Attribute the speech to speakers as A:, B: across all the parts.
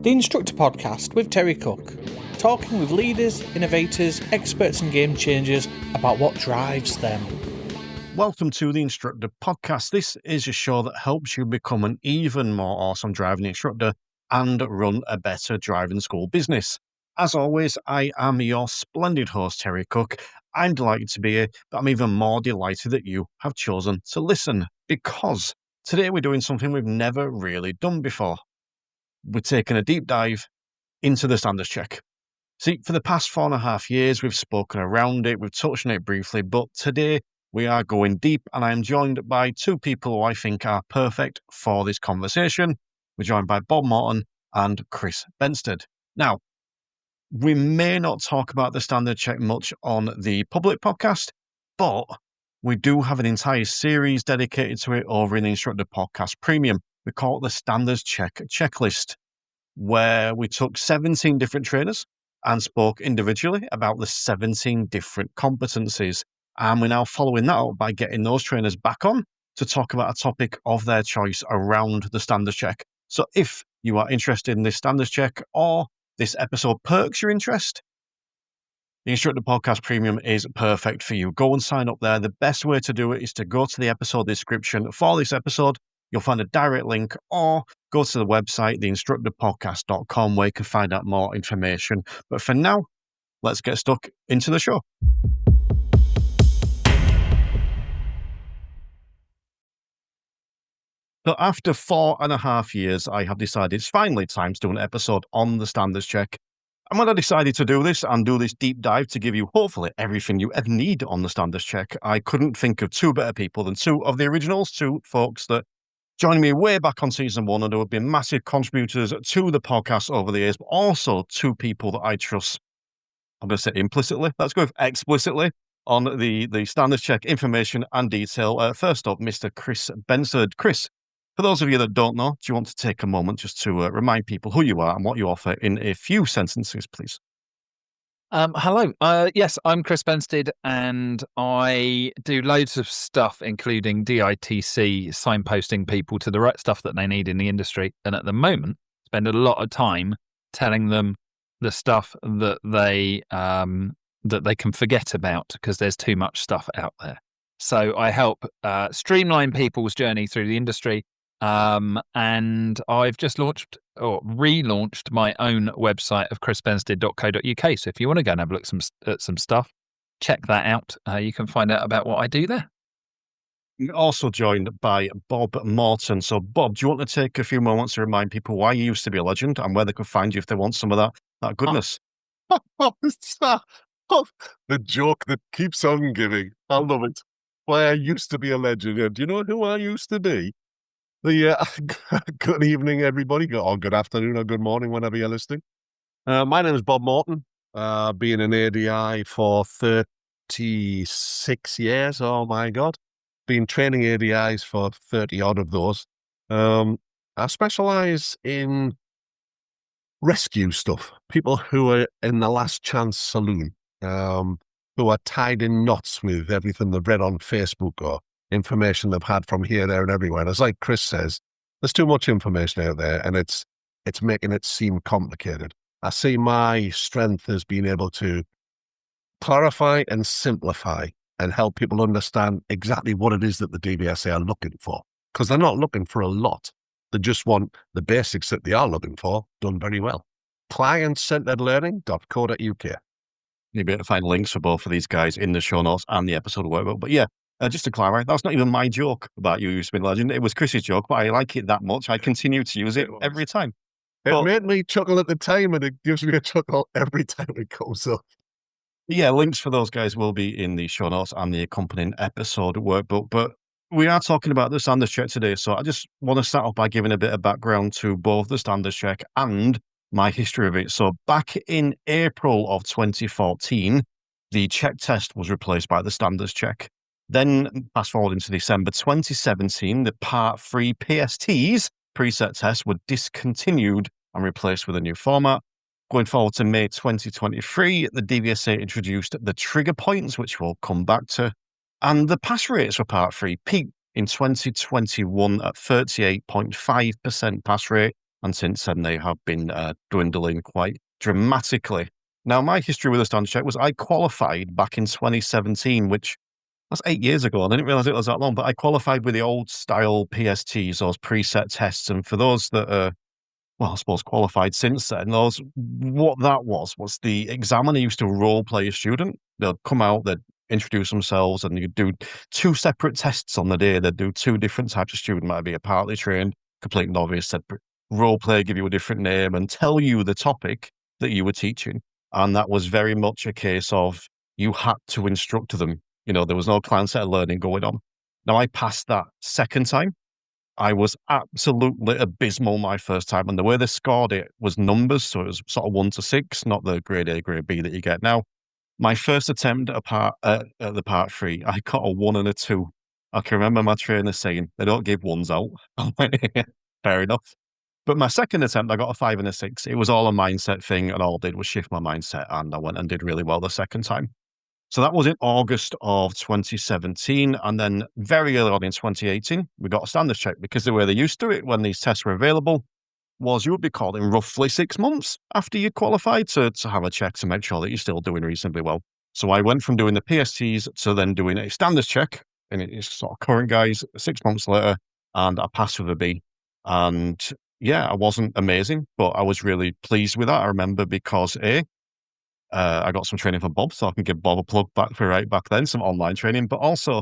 A: The Instructor Podcast with Terry Cook, talking with leaders, innovators, experts and game changers about what drives them.
B: Welcome to the Instructor Podcast. This is a show that helps you become an even more awesome driving instructor and run a better driving school business. As always, I am your splendid host, Terry Cook. I'm delighted to be here, but I'm even more delighted that you have chosen to listen, because today we're doing something we've never really done before. We're taking a deep dive into the standards check. See, for the past 4.5 years, we've spoken around it, we've touched on it briefly, but today we are going deep, and I am joined by two people who I think are perfect for this conversation. We're joined by Bob Morton and Chris Bensted. Now, we may not talk about the standard check much on the public podcast, but we do have an entire series dedicated to it over in the Instructor Podcast Premium. We call it the Standards Check Checklist, where we took 17 different trainers and spoke individually about the 17 different competencies. And we're now following that up by getting those trainers back on to talk about a topic of their choice around the standards check. So if you are interested in this standards check or this episode perks your interest, the Instructor Podcast Premium is perfect for you. Go and sign up there. The best way to do it is to go to the episode description for this episode. You'll find a direct link, or go to the website, theinstructorpodcast.com, where you can find out more information. But for now, let's get stuck into the show. So after 4.5 years, I have decided it's finally time to do an episode on the standards check. And when I decided to do this and do this deep dive to give you hopefully everything you ever need on the standards check, I couldn't think of two better people than two of the originals, two folks that joined me way back on season 1 and who have been massive contributors to the podcast over the years, but also two people that I trust, I'm going to say implicitly, let's go with explicitly, on the standards check information and detail. First up, Mr. Chris Bensted. Chris, for those of you that don't know, do you want to take a moment just to remind people who you are and what you offer in a few sentences, please?
C: Hello. Yes, I'm Chris Bensted, and I do loads of stuff, including DITC, signposting people to the right stuff that they need in the industry. And at the moment, spend a lot of time telling them the stuff that they can forget about because there's too much stuff out there. So I help streamline people's journey through the industry. And I've just launched or relaunched my own website of chrisbensted.co.uk. So if you want to go and have a look at some stuff, check that out. You can find out about what I do there.
B: You're also joined by Bob Morton. So Bob, do you want to take a few moments to remind people why you used to be a legend and where they can find you if they want some of that goodness?
D: The joke that keeps on giving. I love it. Why I used to be a legend. Do you know who I used to be? Good evening, everybody, or good afternoon, or good morning, whenever you're listening. My name is Bob Morton. Been an ADI for 36 years. Oh my God. Been training ADIs for 30 odd of those. I specialize in rescue stuff. People who are in the last chance saloon, who are tied in knots with everything they've read on Facebook or information they've had from here, there, and everywhere. And as like Chris says, there's too much information out there, and it's making it seem complicated. I see my strength as being able to clarify and simplify and help people understand exactly what it is that the DVSA are looking for. Because they're not looking for a lot. They just want the basics that they are looking for done very well. client-centeredlearning.co.uk.
B: You'll be able to find links for both of these guys in the show notes and the episode workbook. But yeah, just to clarify, that's not even my joke about you used to be a legend. It was Chris's joke, but I like it that much. I continue to use it every time.
D: It made me chuckle at the time, and it gives me a chuckle every time it comes up.
B: Yeah, links for those guys will be in the show notes and the accompanying episode workbook. But we are talking about the standards check today, so I just want to start off by giving a bit of background to both the standards check and my history of it. So back in April of 2014, the check test was replaced by the standards check. Then fast forward into December 2017, the Part 3 PSTs, preset tests, were discontinued and replaced with a new format. Going forward to May 2023, the DVSA introduced the trigger points, which we'll come back to. And the pass rates for Part 3 peaked in 2021 at 38.5% pass rate And since then, they have been dwindling quite dramatically. Now, my history with the standards check was I qualified back in 2017, which that's 8 years ago. I didn't realize it was that long, but I qualified with the old style PSTs, those preset tests. And for those that are, well, I suppose qualified since then, what that was the examiner used to role play a student. They'll come out, they'd introduce themselves, and you'd do 2 separate tests on the day. They'd do 2 different types of student. Might be a partly trained, complete novice, they'd role play, give you a different name, and tell you the topic that you were teaching. And that was very much a case of you had to instruct them. There was no client set of learning going on. Now, I passed that second time. I was absolutely abysmal my first time. And the way they scored it was numbers. So it was sort of 1 to 6, not the grade A, grade B that you get now. My first attempt at the part 3, I got a 1 and a 2. I can remember my trainer saying, they don't give 1s out. I went, fair enough. But my second attempt, I got a 5 and a 6. It was all a mindset thing, and all I did was shift my mindset, and I went and did really well the second time. So that was in August of 2017. And then very early on in 2018, we got a standards check, because the way they used to do it when these tests were available was you would be called in roughly 6 months after you'd qualified to have a check to make sure that you're still doing reasonably well. So I went from doing the PSTs to then doing a standards check, and it's sort of current guys 6 months later, and I passed with a B. And yeah, I wasn't amazing, but I was really pleased with that. I remember because I got some training from Bob, so I can give Bob a plug back then, some online training, but also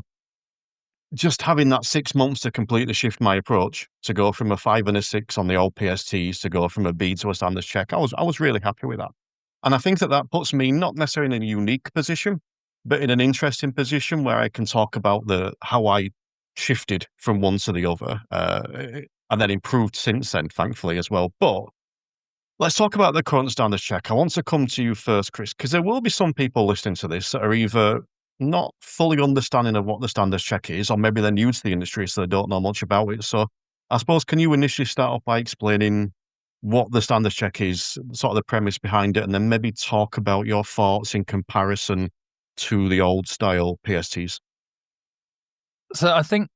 B: just having that 6 months to completely shift my approach, to go from a 5 and a 6 on the old PSTs to go from a B to a standards check. I was really happy with that. And I think that puts me not necessarily in a unique position, but in an interesting position where I can talk about how I shifted from one to the other, and then improved since then, thankfully, as well. But let's talk about the current standards check. I want to come to you first, Chris, because there will be some people listening to this that are either not fully understanding of what the standards check is, or maybe they're new to the industry, so they don't know much about it. So I suppose, can you initially start off by explaining what the standards check is, sort of the premise behind it, and then maybe talk about your thoughts in comparison to the old style PSTs?
C: So I think,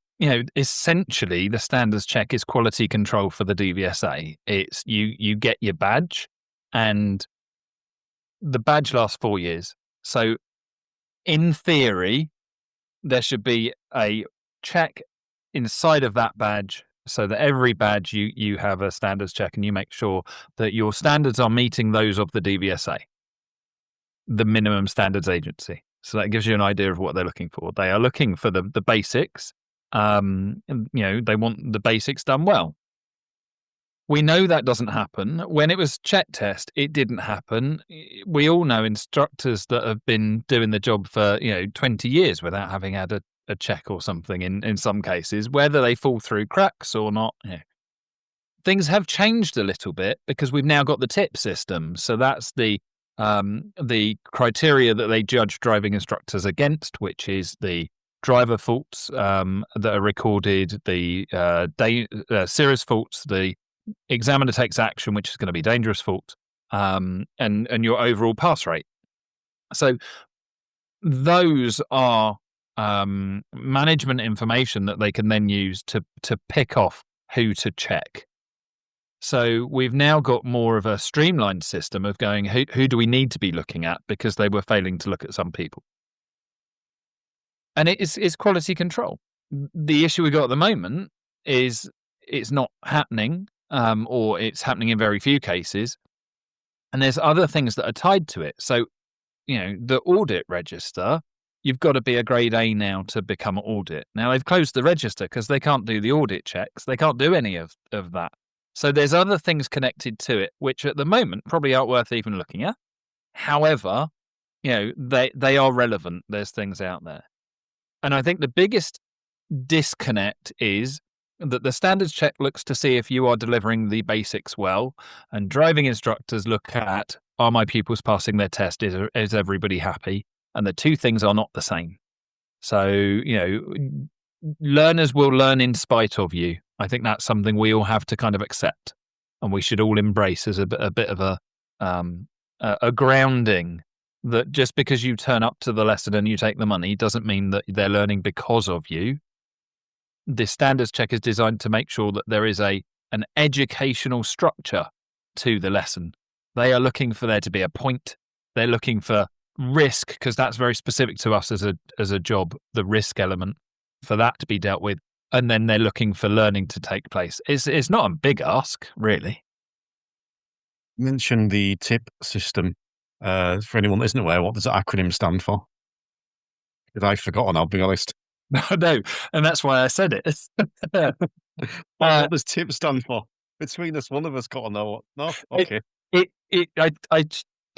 C: essentially the standards check is quality control for the DVSA. It's you get your badge, and the badge lasts 4 years. So in theory, there should be a check inside of that badge, so that every badge you have a standards check, and you make sure that your standards are meeting those of the DVSA, the minimum standards agency. So that gives you an idea of what they're looking for. They are looking for the basics. They want the basics done well. We know that doesn't happen. When it was check test, it didn't happen. We all know instructors that have been doing the job for 20 years without having had a check or something in some cases, whether they fall through cracks or not. Things have changed a little bit because we've now got the tip system. So that's the criteria that they judge driving instructors against, which is the driver faults that are recorded, the serious faults, the examiner takes action, which is going to be dangerous fault, and your overall pass rate. So those are management information that they can then use to pick off who to check. So we've now got more of a streamlined system of going, who do we need to be looking at, because they were failing to look at some people. And it's quality control. The issue we got at the moment is it's not happening, or it's happening in very few cases. And there's other things that are tied to it. So, the audit register, you've got to be a grade A now to become an audit. Now they've closed the register because they can't do the audit checks. They can't do any of that. So there's other things connected to it, which at the moment probably aren't worth even looking at. However, they are relevant. There's things out there. And I think the biggest disconnect is that the standards check looks to see if you are delivering the basics well, and driving instructors look at, are my pupils passing their test? Is everybody happy? And the two things are not the same. So, learners will learn in spite of you. I think that's something we all have to kind of accept, and we should all embrace as a bit of a grounding, that just because you turn up to the lesson and you take the money doesn't mean that they're learning because of you. The standards check is designed to make sure that there is a an educational structure to the lesson. They are looking for there to be a point. They're looking for risk, because that's very specific to us as a job, the risk element, for that to be dealt with. And then they're looking for learning to take place. It's not a big ask, really.
B: You mentioned the TIP system. For anyone that isn't aware, what does the acronym stand for? Because I've forgotten, I'll be honest.
C: No, and that's why I said it.
B: What does TIP stand for? Between us, one of us got to know what. No? Okay.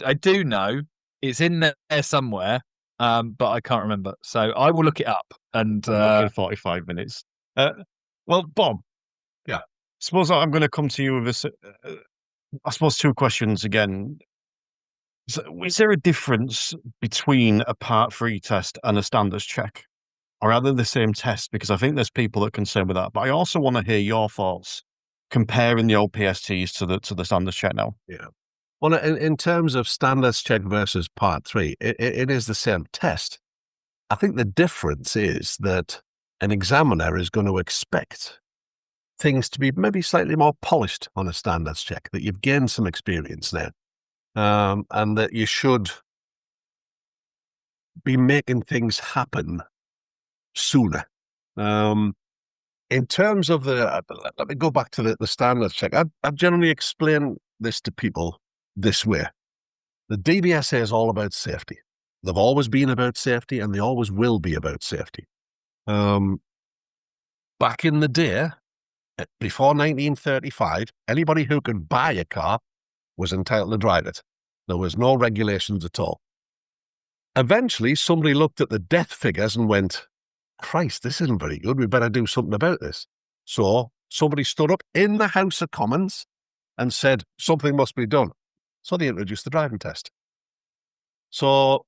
C: I do know it's in there somewhere, but I can't remember. So I will look it up. And
B: in 45 minutes. Well, Bob.
D: Yeah.
B: Suppose I'm going to come to you with this. I suppose 2 questions again. So, is there a difference between a Part 3 test and a standards check? Or are they the same test? Because I think there's people that are concerned with that. But I also want to hear your thoughts comparing the OPSTs to the standards check now.
D: Yeah. Well, in terms of standards check versus Part 3, it is the same test. I think the difference is that an examiner is going to expect things to be maybe slightly more polished on a standards check, that you've gained some experience now, and that you should be making things happen sooner. In terms of let me go back to the standards check. I generally explain this to people this way. The DVSA is all about safety. They've always been about safety, and they always will be about safety. Back in the day, before 1935, anybody who could buy a car was entitled to drive it. There was no regulations at all. Eventually, somebody looked at the death figures and went, Christ, this isn't very good. We better do something about this. So somebody stood up in the House of Commons and said, something must be done. So they introduced the driving test. So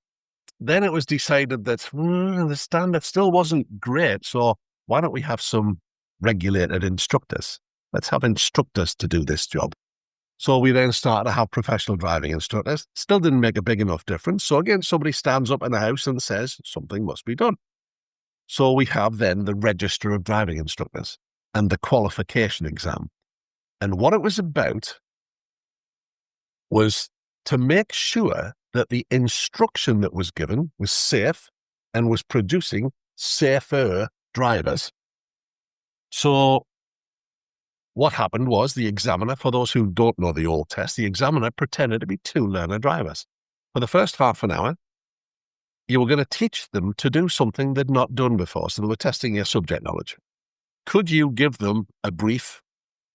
D: then it was decided that the standard still wasn't great. So why don't we have some regulated instructors? Let's have instructors to do this job. So we then started to have professional driving instructors. Still didn't make a big enough difference. So again, somebody stands up in the House and says, something must be done. So we have then the Register of Driving Instructors and the qualification exam. And what it was about was to make sure that the instruction that was given was safe and was producing safer drivers. So what happened was the examiner, for those who don't know the old test, the examiner pretended to be 2 learner drivers. For the first half an hour, you were going to teach them to do something they'd not done before. So they were testing your subject knowledge. Could you give them a brief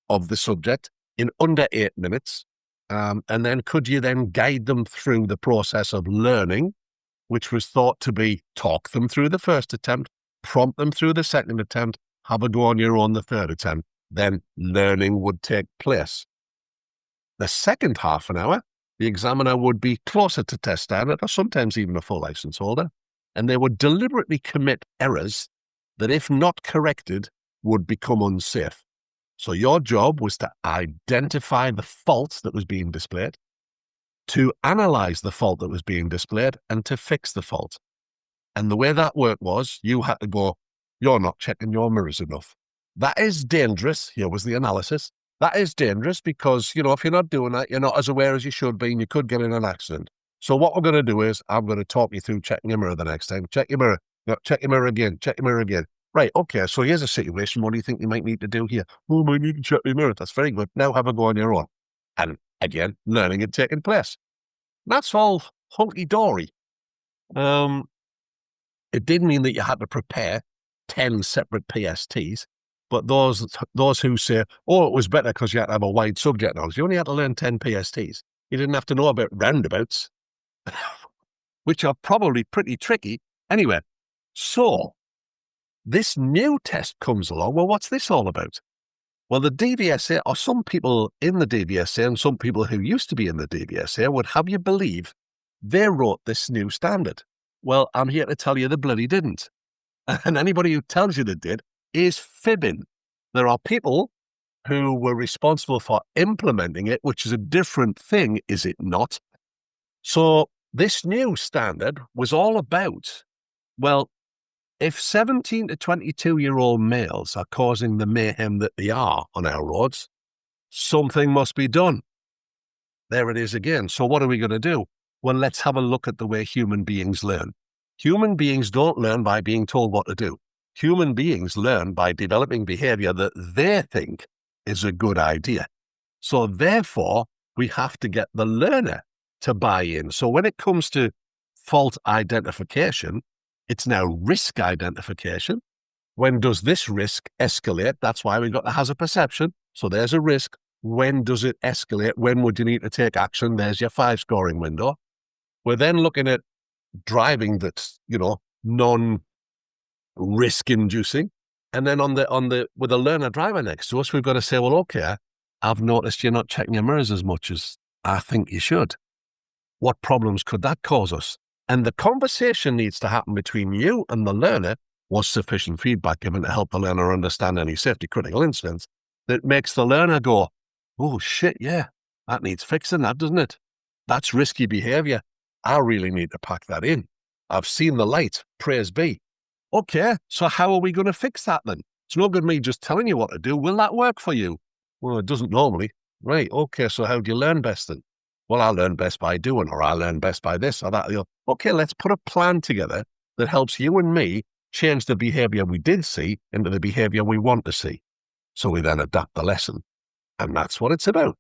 D: of the subject in under 8 minutes? And then could you then guide them through the process of learning, which was thought to be talk them through the first attempt, prompt them through the second attempt, have a go on your own the third attempt. Then learning would take place. The second half an hour, the examiner would be closer to test standard, or sometimes even a full license holder, and they would deliberately commit errors that, if not corrected, would become unsafe. So your job was to identify the fault that was being displayed, to analyze the fault that was being displayed, and to fix the fault. And the way that worked was, you had to go, you're not checking your mirrors enough. That is dangerous. Here was the analysis. That is dangerous because, if you're not doing that, you're not as aware as you should be, and you could get in an accident. So what we're going to do is, I'm going to talk you through checking your mirror the next time. Check your mirror. No, check your mirror again. Check your mirror again. Right, okay, so here's a situation. What do you think you might need to do here? Oh, I need to check my mirror. That's very good. Now have a go on your own. And again, learning had taken place. That's all hunky-dory. It did mean that you had to prepare 10 separate PSTs, but those who say, oh, it was better because you had to have a wide subject knowledge, you only had to learn 10 PSTs. You didn't have to know about roundabouts, which are probably pretty tricky. Anyway, so this new test comes along. Well, what's this all about? Well, the DVSA, or some people in the DVSA and some people who used to be in the DVSA would have you believe they wrote this new standard. Well, I'm here to tell you they bloody didn't. And anybody who tells you they did is fibbing. There are people who were responsible for implementing it, which is a different thing, is it not? So this new standard was all about, well, if 17 to 22-year-old males are causing the mayhem that they are on our roads, something must be done. There it is again. So what are we going to do? Well, let's have a look at the way human beings learn. Human beings don't learn by being told what to do. Human beings learn by developing behavior that they think is a good idea. So therefore, we have to get the learner to buy in. So when it comes to fault identification, it's now risk identification. When does this risk escalate? That's why we've got the hazard perception. So there's a risk. When does it escalate? When would you need to take action? There's your 5 scoring window. We're then looking at driving that's, non-risk inducing. And then with a learner driver next to us, we've got to say, well, okay, I've noticed you're not checking your mirrors as much as I think you should. What problems could that cause us? And the conversation needs to happen between you and the learner. Was sufficient feedback given to help the learner understand any safety critical incidents that makes the learner go, oh shit, yeah, that needs fixing, that doesn't it? That's risky behavior. I really need to pack that in. I've seen the light, praise be. Okay, so how are we going to fix that then? It's no good me just telling you what to do. Will that work for you? Well, it doesn't normally. Right, okay, so how do you learn best then? Well, I learn best by doing, or I learn best by this or that. Okay, let's put a plan together that helps you and me change the behavior we did see into the behavior we want to see. So we then adapt the lesson. And that's what it's about.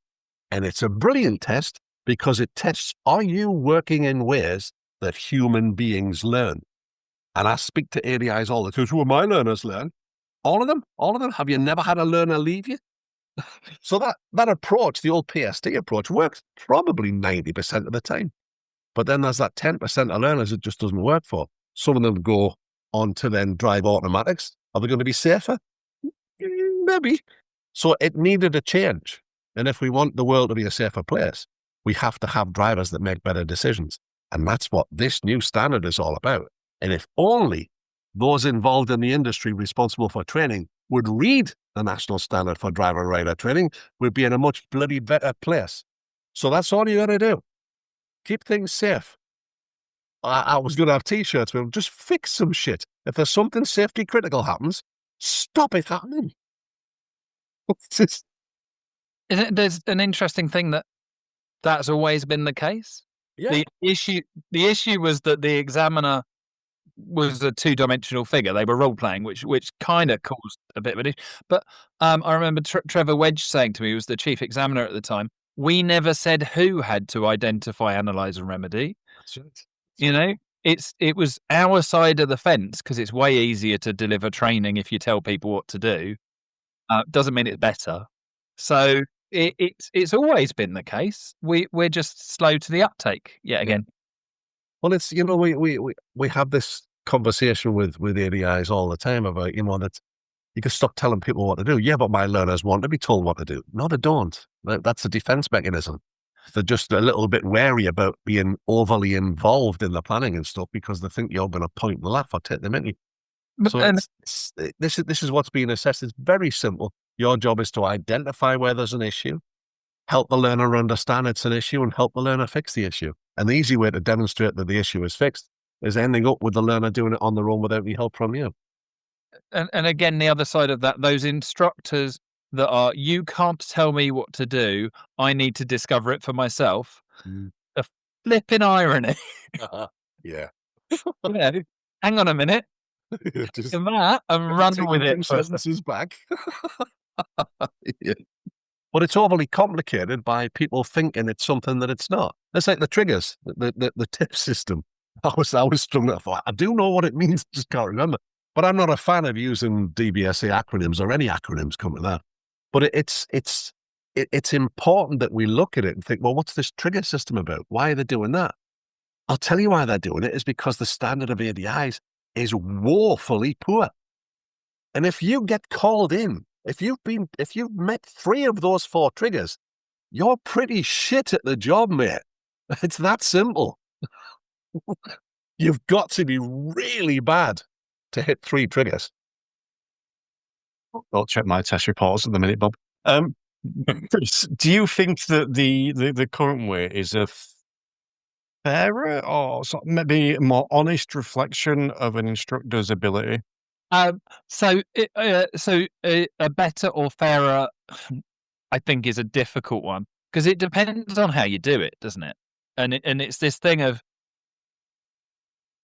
D: And it's a brilliant test because it tests, are you working in ways that human beings learn? And I speak to ADIs all the time. Who my learners learn? All of them? All of them? Have you never had a learner leave you? So that approach, the old PSD approach, works probably 90% of the time. But then there's that 10% of learners it just doesn't work for. Some of them go on to then drive automatics. Are they going to be safer? Maybe. So it needed a change. And if we want the world to be a safer place, we have to have drivers that make better decisions. And that's what this new standard is all about. And if only those involved in the industry responsible for training would read the National Standard for Driver and Rider Training, we'd be in a much bloody better place. So that's all you got to do. Keep things safe. I was going to have T-shirts with them. Just fix some shit. If there's something safety critical happens, stop it happening.
C: There's an interesting thing that's always been the case.
D: Yeah.
C: The issue was that the examiner was a 2-dimensional figure. They were role playing, which kind of caused a bit of an issue. But I remember Trevor Wedge saying to me, who was the chief examiner at the time, we never said who had to identify, analyze, and remedy.
D: That's right.
C: It was our side of the fence because it's way easier to deliver training if you tell people what to do. Doesn't mean it's better. So it's always been the case. We're just slow to the uptake yet again.
D: Well, it's we have this conversation with ADIs all the time about that you can stop telling people what to do. Yeah, but my learners want to be told what to do. No, they don't. That's a defense mechanism. They're just a little bit wary about being overly involved in the planning and stuff because they think you're going to point and laugh or take them in. So this is what's being assessed. It's very simple. Your job is to identify where there's an issue, help the learner understand it's an issue, and help the learner fix the issue. And the easy way to demonstrate that the issue is fixed is ending up with the learner doing it on their own without any help from you.
C: And again, the other side of that, those instructors that are, you can't tell me what to do, I need to discover it for myself. The flipping irony.
D: Yeah.
C: Hang on a minute.
D: Just
C: that and run with it.
D: Sentences back. Yeah. But it's overly complicated by people thinking it's something that it's not. It's like the triggers, the tip system. I was struggling. I thought, I do know what it means, I just can't remember. But I'm not a fan of using DVSA acronyms or any acronyms come to that. But it's important that we look at it and think, well, what's this trigger system about? Why are they doing that? I'll tell you why they're doing it is because the standard of ADIs is woefully poor. And if you get called in, if you've met 3 of those 4 triggers, you're pretty shit at the job, mate. It's that simple. You've got to be really bad to hit 3 triggers.
B: I'll check my test reports at the minute, Bob. Do you think that the current way is a fairer or maybe a more honest reflection of an instructor's ability?
C: So a better or fairer, I think is a difficult one because it depends on how you do it, doesn't it? And it's this thing of,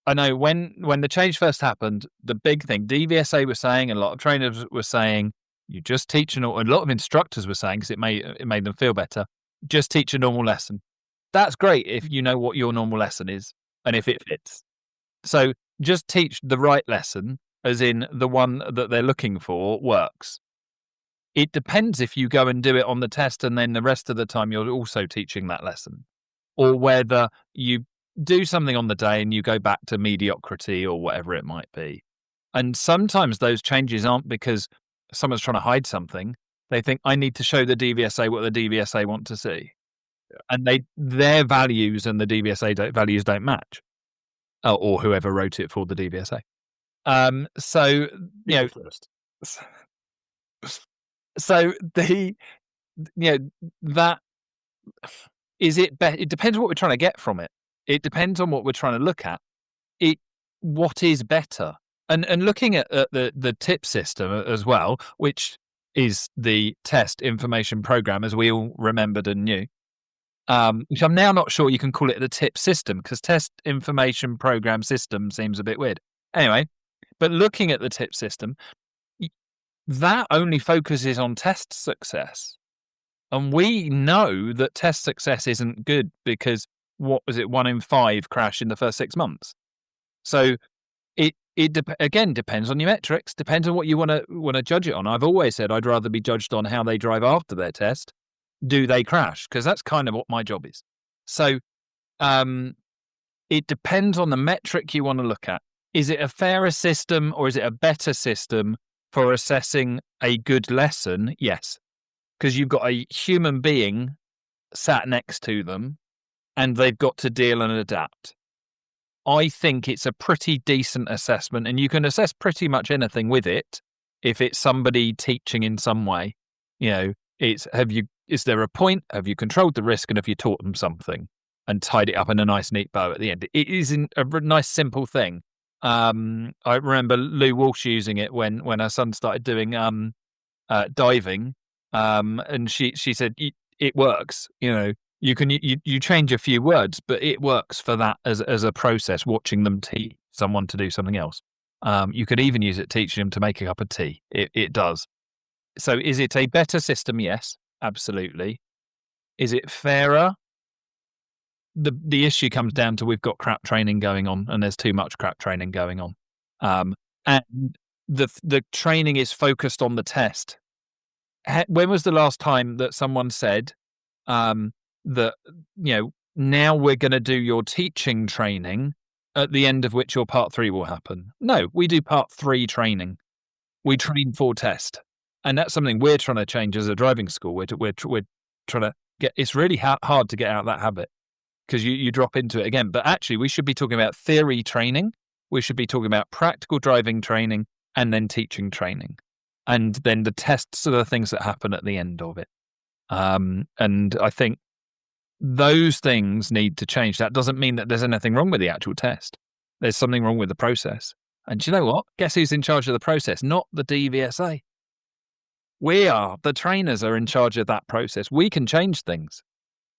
C: I know when the change first happened, the big thing DVSA was saying, and a lot of trainers were saying, you just teach a lot of instructors were saying, because it made them feel better, just teach a normal lesson. That's great if you know what your normal lesson is and if it fits. So just teach the right lesson, as in the one that they're looking for works. It depends if you go and do it on the test and then the rest of the time you're also teaching that lesson, or whether you do something on the day and you go back to mediocrity or whatever it might be. And sometimes those changes aren't because someone's trying to hide something. They think, I need to show the DVSA what the DVSA want to see. Yeah. And their values and the DVSA values don't match. Or whoever wrote it for the DVSA. So, that is it. It depends what we're trying to get from it. It depends on what we're trying to look at. What is better, and looking at the tip system as well, which is the test information program, as we all remembered and knew. Which I'm now not sure you can call it the tip system, because test information program system seems a bit weird. Anyway, but looking at the tip system, that only focuses on test success. And we know that test success isn't good because, 1 in 5 crash in the first 6 months. So it again depends on your metrics, depends on what you want to judge it on. I've always said I'd rather be judged on how they drive after their test. Do they crash? Because that's kind of what my job is. So it depends on the metric you want to look at. Is it a fairer system or is it a better system for assessing a good lesson? Yes. Because you've got a human being sat next to them and they've got to deal and adapt. I think it's a pretty decent assessment, and you can assess pretty much anything with it if it's somebody teaching in some way. Is there a point? Have you controlled the risk, and have you taught them something and tied it up in a nice neat bow at the end? It is a nice simple thing. I remember Lou Walsh using it when her son started doing diving, and she said it works. You change a few words, but it works for that as a process. Watching them teach someone to do something else. You could even use it teaching them to make a cup of tea. It does. So is it a better system? Yes, absolutely. Is it fairer? The issue comes down to we've got crap training going on, and there's too much crap training going on. And the training is focused on the test. When was the last time that someone said that, now we're going to do your teaching training, at the end of which your part 3 will happen? No, we do part 3 training. We train for test. And that's something we're trying to change as a driving school. We're trying to get, it's really hard to get out of that habit because you drop into it again. But actually, we should be talking about theory training. We should be talking about practical driving training and then teaching training. And then the tests are the things that happen at the end of it. And I think those things need to change. That doesn't mean that there's anything wrong with the actual test. There's something wrong with the process. And do you know what? Guess who's in charge of the process? Not the DVSA. We are. The trainers are in charge of that process. We can change things.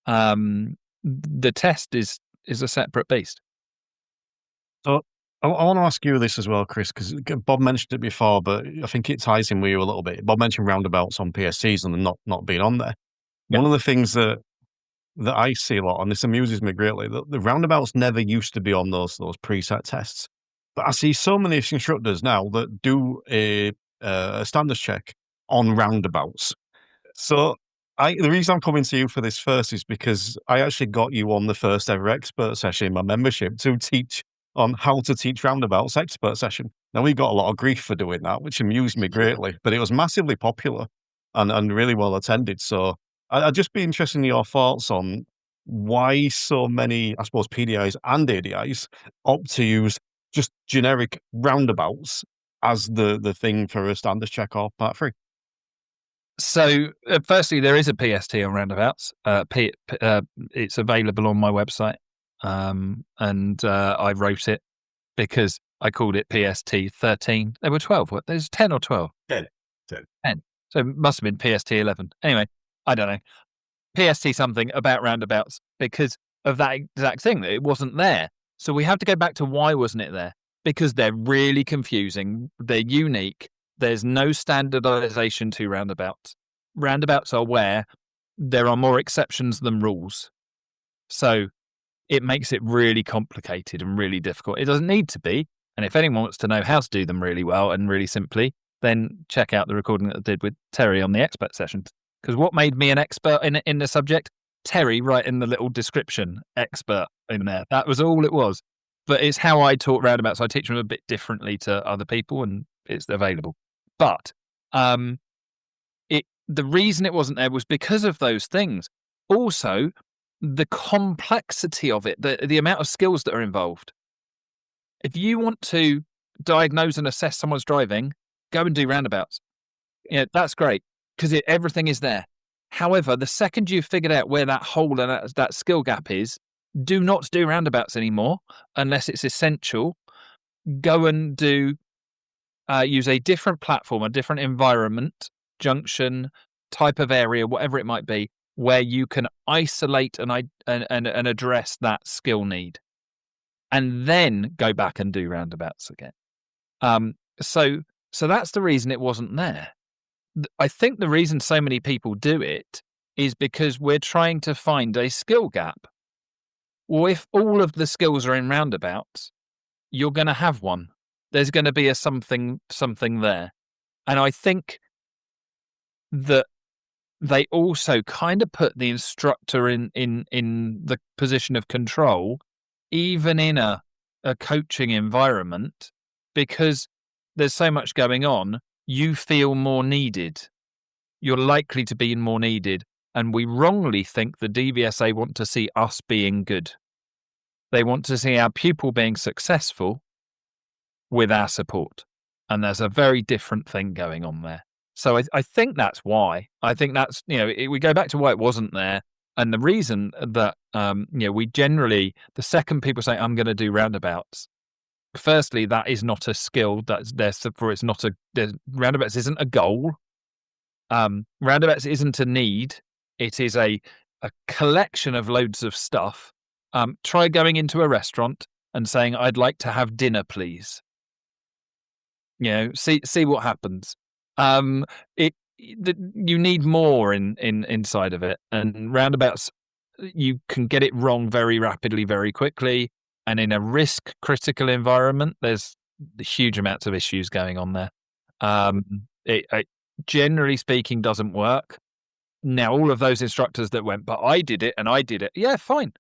C: The test is a separate beast.
B: So I want to ask you this as well, Chris, because Bob mentioned it before, but I think it ties in with you a little bit. Bob mentioned roundabouts on PSTs and not being on there. Yeah. One of the things that I see a lot, and this amuses me greatly, that the roundabouts never used to be on those preset tests. But I see so many instructors now that do a standards check on roundabouts. So the reason I'm coming to you for this first is because I actually got you on the first ever expert session in my membership to teach on how to teach roundabouts expert session. Now, we got a lot of grief for doing that, which amused me greatly, but it was massively popular and really well attended. So I'd just be interested in your thoughts on why so many, I suppose, PDIs and ADIs opt to use just generic roundabouts as the thing for a standards check or part 3.
C: So, firstly, there is a PST on roundabouts. It's available on my website, and I wrote it because I called it PST 13. There were 12. What? There's 10 or 12?
D: 10.
C: So it must have been PST 11. Anyway, I don't know, PST something about roundabouts because of that exact thing, that it wasn't there. So we have to go back to why wasn't it there? Because they're really confusing. They're unique. There's no standardization to roundabouts. Roundabouts are where there are more exceptions than rules. So it makes it really complicated and really difficult. It doesn't need to be. And if anyone wants to know how to do them really well and really simply, then check out the recording that I did with Terry on the expert sessions. Because what made me an expert in the subject? Terry, right in the little description, expert in there. That was all it was. But it's how I taught roundabouts. I teach them a bit differently to other people, and it's available. But the reason it wasn't there was because of those things. Also, the complexity of it, the amount of skills that are involved. If you want to diagnose and assess someone's driving, go and do roundabouts. Yeah, that's great because everything is there. However, the second you've figured out where that hole and that skill gap is, do not do roundabouts anymore unless it's essential. Go and use a different platform, a different environment, junction, type of area, whatever it might be, where you can isolate and address that skill need, and then go back and do roundabouts again. So that's the reason it wasn't there. I think the reason so many people do it is because we're trying to find a skill gap. Well, if all of the skills are in roundabouts, you're going to have one. There's going to be a something there. And I think that they also kind of put the instructor in the position of control, even in a coaching environment, because there's so much going on. You feel more needed. You're likely to be more needed. And we wrongly think the DVSA want to see us being good. They want to see our pupil being successful with our support. And there's a very different thing going on there. So I think that's why. I think that's, we go back to why it wasn't there. And the reason that, we generally, the second people say, I'm going to do roundabouts, firstly, that is not a skill that's there for. It's not roundabouts isn't a goal. Roundabouts isn't a need. It is a collection of loads of stuff. Try going into a restaurant and saying, I'd like to have dinner, please. See what happens. You need more inside of it, and roundabouts, you can get it wrong very rapidly, very quickly. And in a risk critical environment, there's huge amounts of issues going on there. It generally speaking doesn't work. Now, all of those instructors that went, but I did it and I did it. Yeah, fine.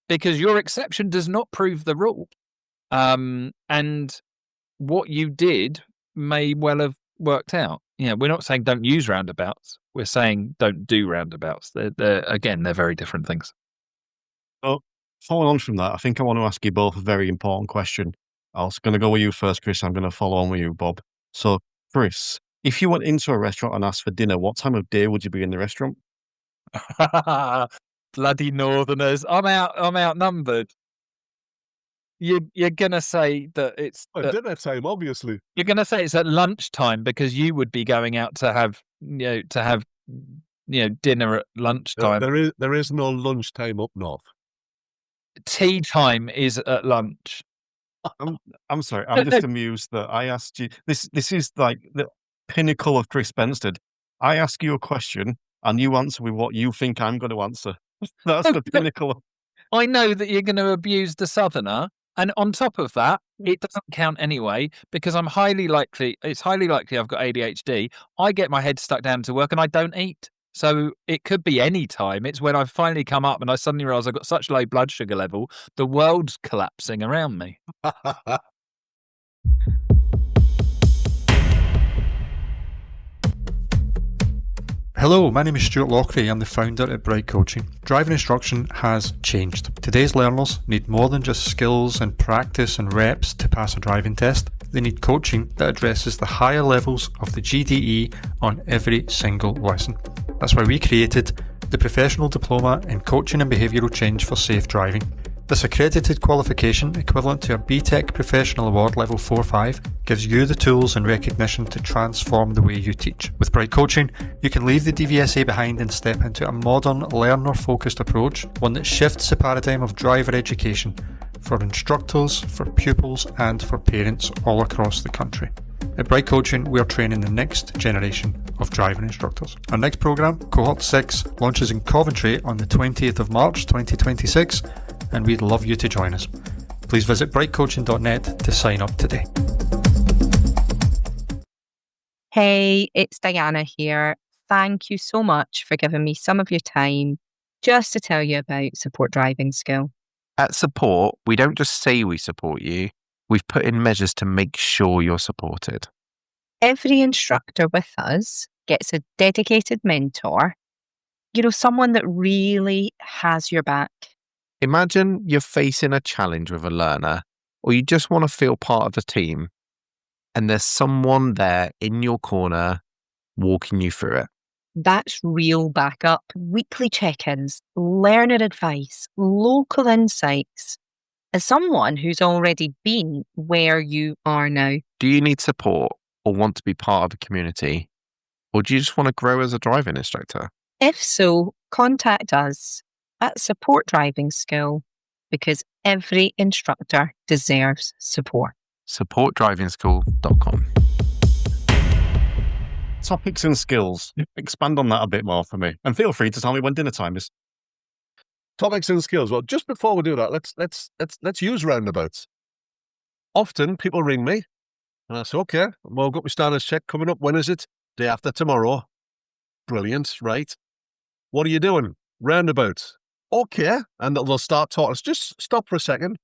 C: Because your exception does not prove the rule. And what you did may well have worked out. We're not saying don't use roundabouts. We're saying don't do roundabouts. They're very different things.
B: Oh. Following on from that, I think I want to ask you both a very important question. I was going to go with you first, Chris. I'm going to follow on with you, Bob. So, Chris, if you went into a restaurant and asked for dinner, what time of day would you be in the restaurant?
C: Bloody Northerners! I'm outnumbered. You're going to say that it's
D: dinner time, obviously.
C: You're going to say it's at lunchtime because you would be going out to have dinner at lunchtime.
D: There is no lunchtime up north.
C: Tea time is at lunch.
B: I'm sorry. I'm just amused that I asked you. This is like the pinnacle of Chris Bensted. I ask you a question and you answer with what you think I'm going to answer. That's the pinnacle.
C: I know that you're going to abuse the Southerner, and on top of that, it doesn't count anyway because it's highly likely I've got ADHD. I get my head stuck down to work and I don't eat. So it could be any time. It's when I've finally come up and I suddenly realize I've got such low blood sugar level, the world's collapsing around me.
E: Hello, my name is Stuart Lockery. I'm the founder at Bright Coaching. Driving instruction has changed. Today's learners need more than just skills and practice and reps to pass a driving test. They need coaching that addresses the higher levels of the GDE on every single lesson. That's why we created the Professional Diploma in Coaching and Behavioural Change for Safe Driving. This accredited qualification, equivalent to a BTEC Professional Award Level 4-5, gives you the tools and recognition to transform the way you teach. With Bright Coaching, you can leave the DVSA behind and step into a modern, learner-focused approach, one that shifts the paradigm of driver education for instructors, for pupils, and for parents all across the country. At Bright Coaching, we are training the next generation of driving instructors. Our next programme, Cohort 6, launches in Coventry on the 20th of March 2026, and we'd love you to join us. Please visit brightcoaching.net to sign up today.
F: Hey, it's Diana here. Thank you so much for giving me some of your time just to tell you about Support Driving School.
G: At Support, we don't just say we support you, we've put in measures to make sure you're supported.
F: Every instructor with us gets a dedicated mentor, someone that really has your back.
G: Imagine you're facing a challenge with a learner, or you just want to feel part of the team, and there's someone there in your corner walking you through it.
F: That's real backup, weekly check-ins, learner advice, local insights. As someone who's already been where you are now.
G: Do you need support or want to be part of a community? Or do you just want to grow as a driving instructor?
F: If so, contact us at Support Driving School, because every instructor deserves support.
G: SupportDrivingSchool.com.
B: Topics and skills. Expand on that a bit more for me. And feel free to tell me when dinner time is.
D: Topics and skills. Well, just before we do that, let's use roundabouts. Often people ring me and I say, okay, well, I've got my standards check coming up. When is it? Day after tomorrow. Brilliant, right? What are you doing? Roundabouts. Okay. And they'll start talking. Just stop for a second.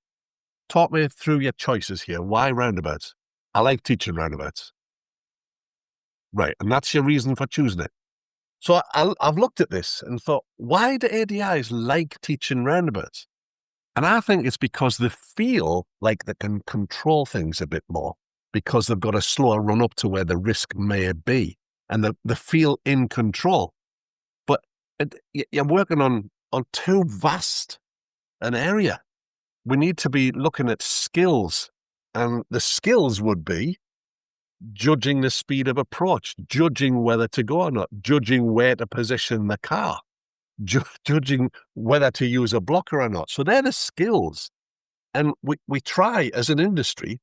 D: Talk me through your choices here. Why roundabouts? I like teaching roundabouts. Right. And that's your reason for choosing it. So I've looked at this and thought, why do ADIs like teaching roundabouts? And I think it's because they feel like they can control things a bit more, because they've got a slower run up to where the risk may be, and they feel in control. But you're working on too vast an area. We need to be looking at skills, and the skills would be judging the speed of approach, judging whether to go or not, judging where to position the car, judging whether to use a blocker or not. So they're the skills. And we try as an industry,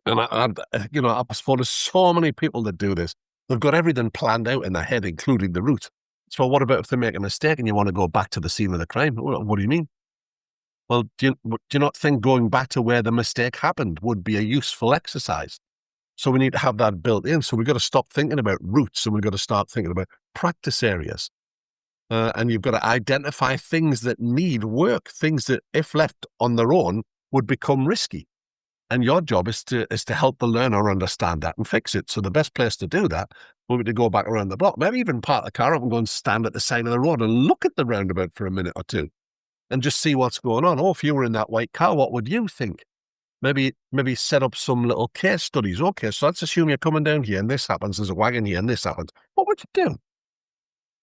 D: and I've spotted so many people that do this. They've got everything planned out in their head, including the route. So what about if they make a mistake and you want to go back to the scene of the crime? What do you mean? Well, do you not think going back to where the mistake happened would be a useful exercise? So we need to have that built in. So we've got to stop thinking about routes, and we've got to start thinking about practice areas. And you've got to identify things that need work, things that, if left on their own, would become risky. And your job is to help the learner understand that and fix it. So the best place to do that would be to go back around the block, maybe even park the car up and go and stand at the side of the road and look at the roundabout for a minute or two and just see what's going on. Oh, if you were in that white car, what would you think? Maybe set up some little case studies. Okay, so let's assume you're coming down here and this happens. There's a wagon here and this happens. What would you do?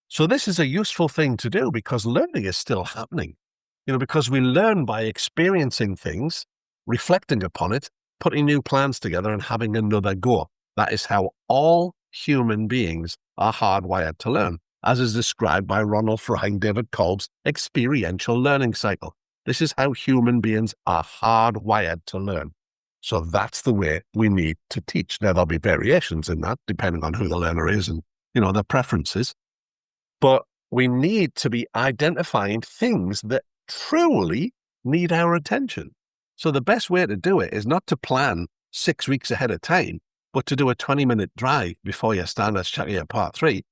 D: So this is a useful thing to do because learning is still happening. Because we learn by experiencing things, reflecting upon it, putting new plans together and having another go. That is how all human beings are hardwired to learn, as is described by Ronald Fry and David Kolb's experiential learning cycle. This is how human beings are hardwired to learn. So that's the way we need to teach. Now, there'll be variations in that, depending on who the learner is and, their preferences. But we need to be identifying things that truly need our attention. So the best way to do it is not to plan 6 weeks ahead of time, but to do a 20-minute drive before your standards check your part 3,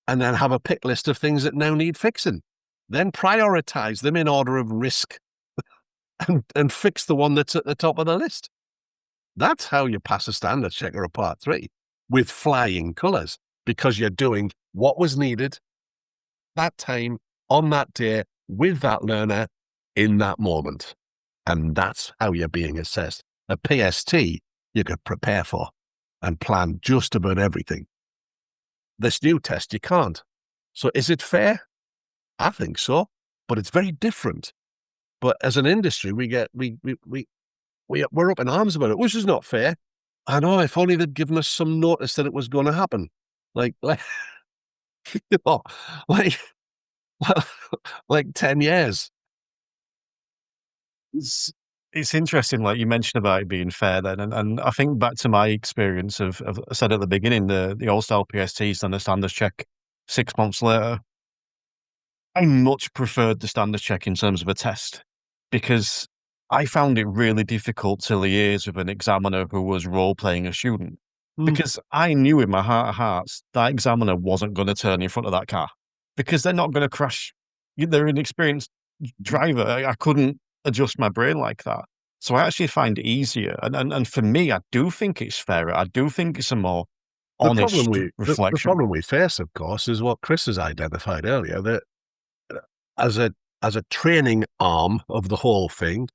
D: and then have a pick list of things that now need fixing. Then prioritize them in order of risk and fix the one that's at the top of the list. That's how you pass a standards check or a part 3 with flying colours, because you're doing what was needed that time, on that day, with that learner, in that moment. And that's how you're being assessed. A PST, you could prepare for and plan just about everything. This new test, you can't. So is it fair? I think so, but it's very different. But as an industry, we're up in arms about it, which is not fair. I know, if only they'd given us some notice that it was going to happen. Like, you know, like, like 10 years.
B: It's interesting, like you mentioned about it being fair then, and I think back to my experience of I said at the beginning, the all-style PSTs and the standards check 6 months later. I much preferred the standards check in terms of a test, because I found it really difficult to liaise with an examiner who was role-playing a student, because I knew in my heart of hearts that examiner wasn't going to turn in front of that car, because they're not going to crash. They're an experienced driver. I couldn't adjust my brain like that. So I actually find it easier. And for me, I do think it's fairer. I do think it's a more honest reflection.
D: The problem we face, of course, is what Chris has identified earlier, that as a training arm of the whole thing,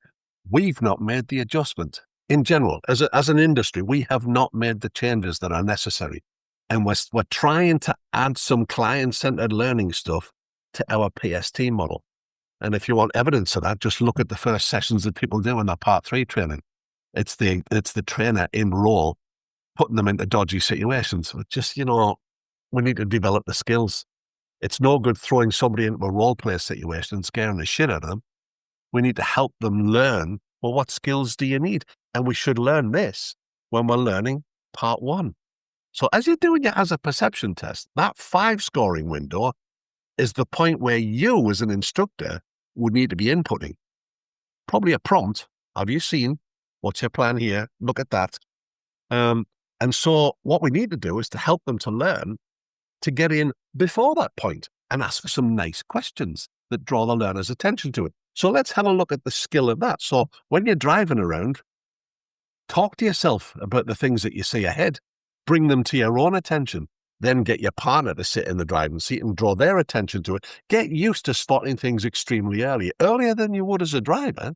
D: we've not made the adjustment. In general, as an industry, we have not made the changes that are necessary. And we're trying to add some client-centered learning stuff to our PST model. And if you want evidence of that, just look at the first sessions that people do in their Part 3 training. It's the trainer in role putting them into dodgy situations. But just, we need to develop the skills. It's no good throwing somebody into a role play situation and scaring the shit out of them. We need to help them learn, well, what skills do you need? And we should learn this when we're learning Part 1. So as you're doing your hazard perception test, that 5 scoring window is the point where you as an instructor would need to be inputting. Probably a prompt. Have you seen? What's your plan here? Look at that. And so what we need to do is to help them to learn to get in before that point and ask some nice questions that draw the learner's attention to it. So let's have a look at the skill of that. So when you're driving around, talk to yourself about the things that you see ahead. Bring them to your own attention. Then get your partner to sit in the driving seat and draw their attention to it. Get used to spotting things extremely early, earlier than you would as a driver,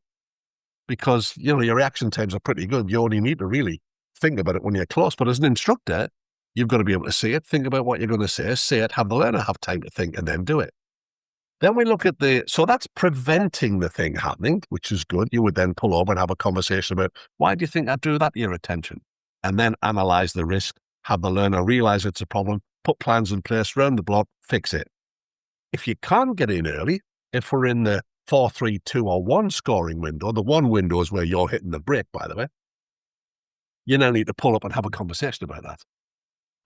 D: because, your reaction times are pretty good. You only need to really think about it when you're close. But as an instructor, you've got to be able to see it, think about what you're going to say it, have the learner have time to think, and then do it. Then we look at so that's preventing the thing happening, which is good. You would then pull over and have a conversation about, why do you think I drew that to your attention? And then analyze the risk, have the learner realize it's a problem, put plans in place, round the block, fix it. If you can't get in early, if we're in the 4, 3, 2, or 1 scoring window, the 1 window is where you're hitting the brake, by the way, you now need to pull up and have a conversation about that.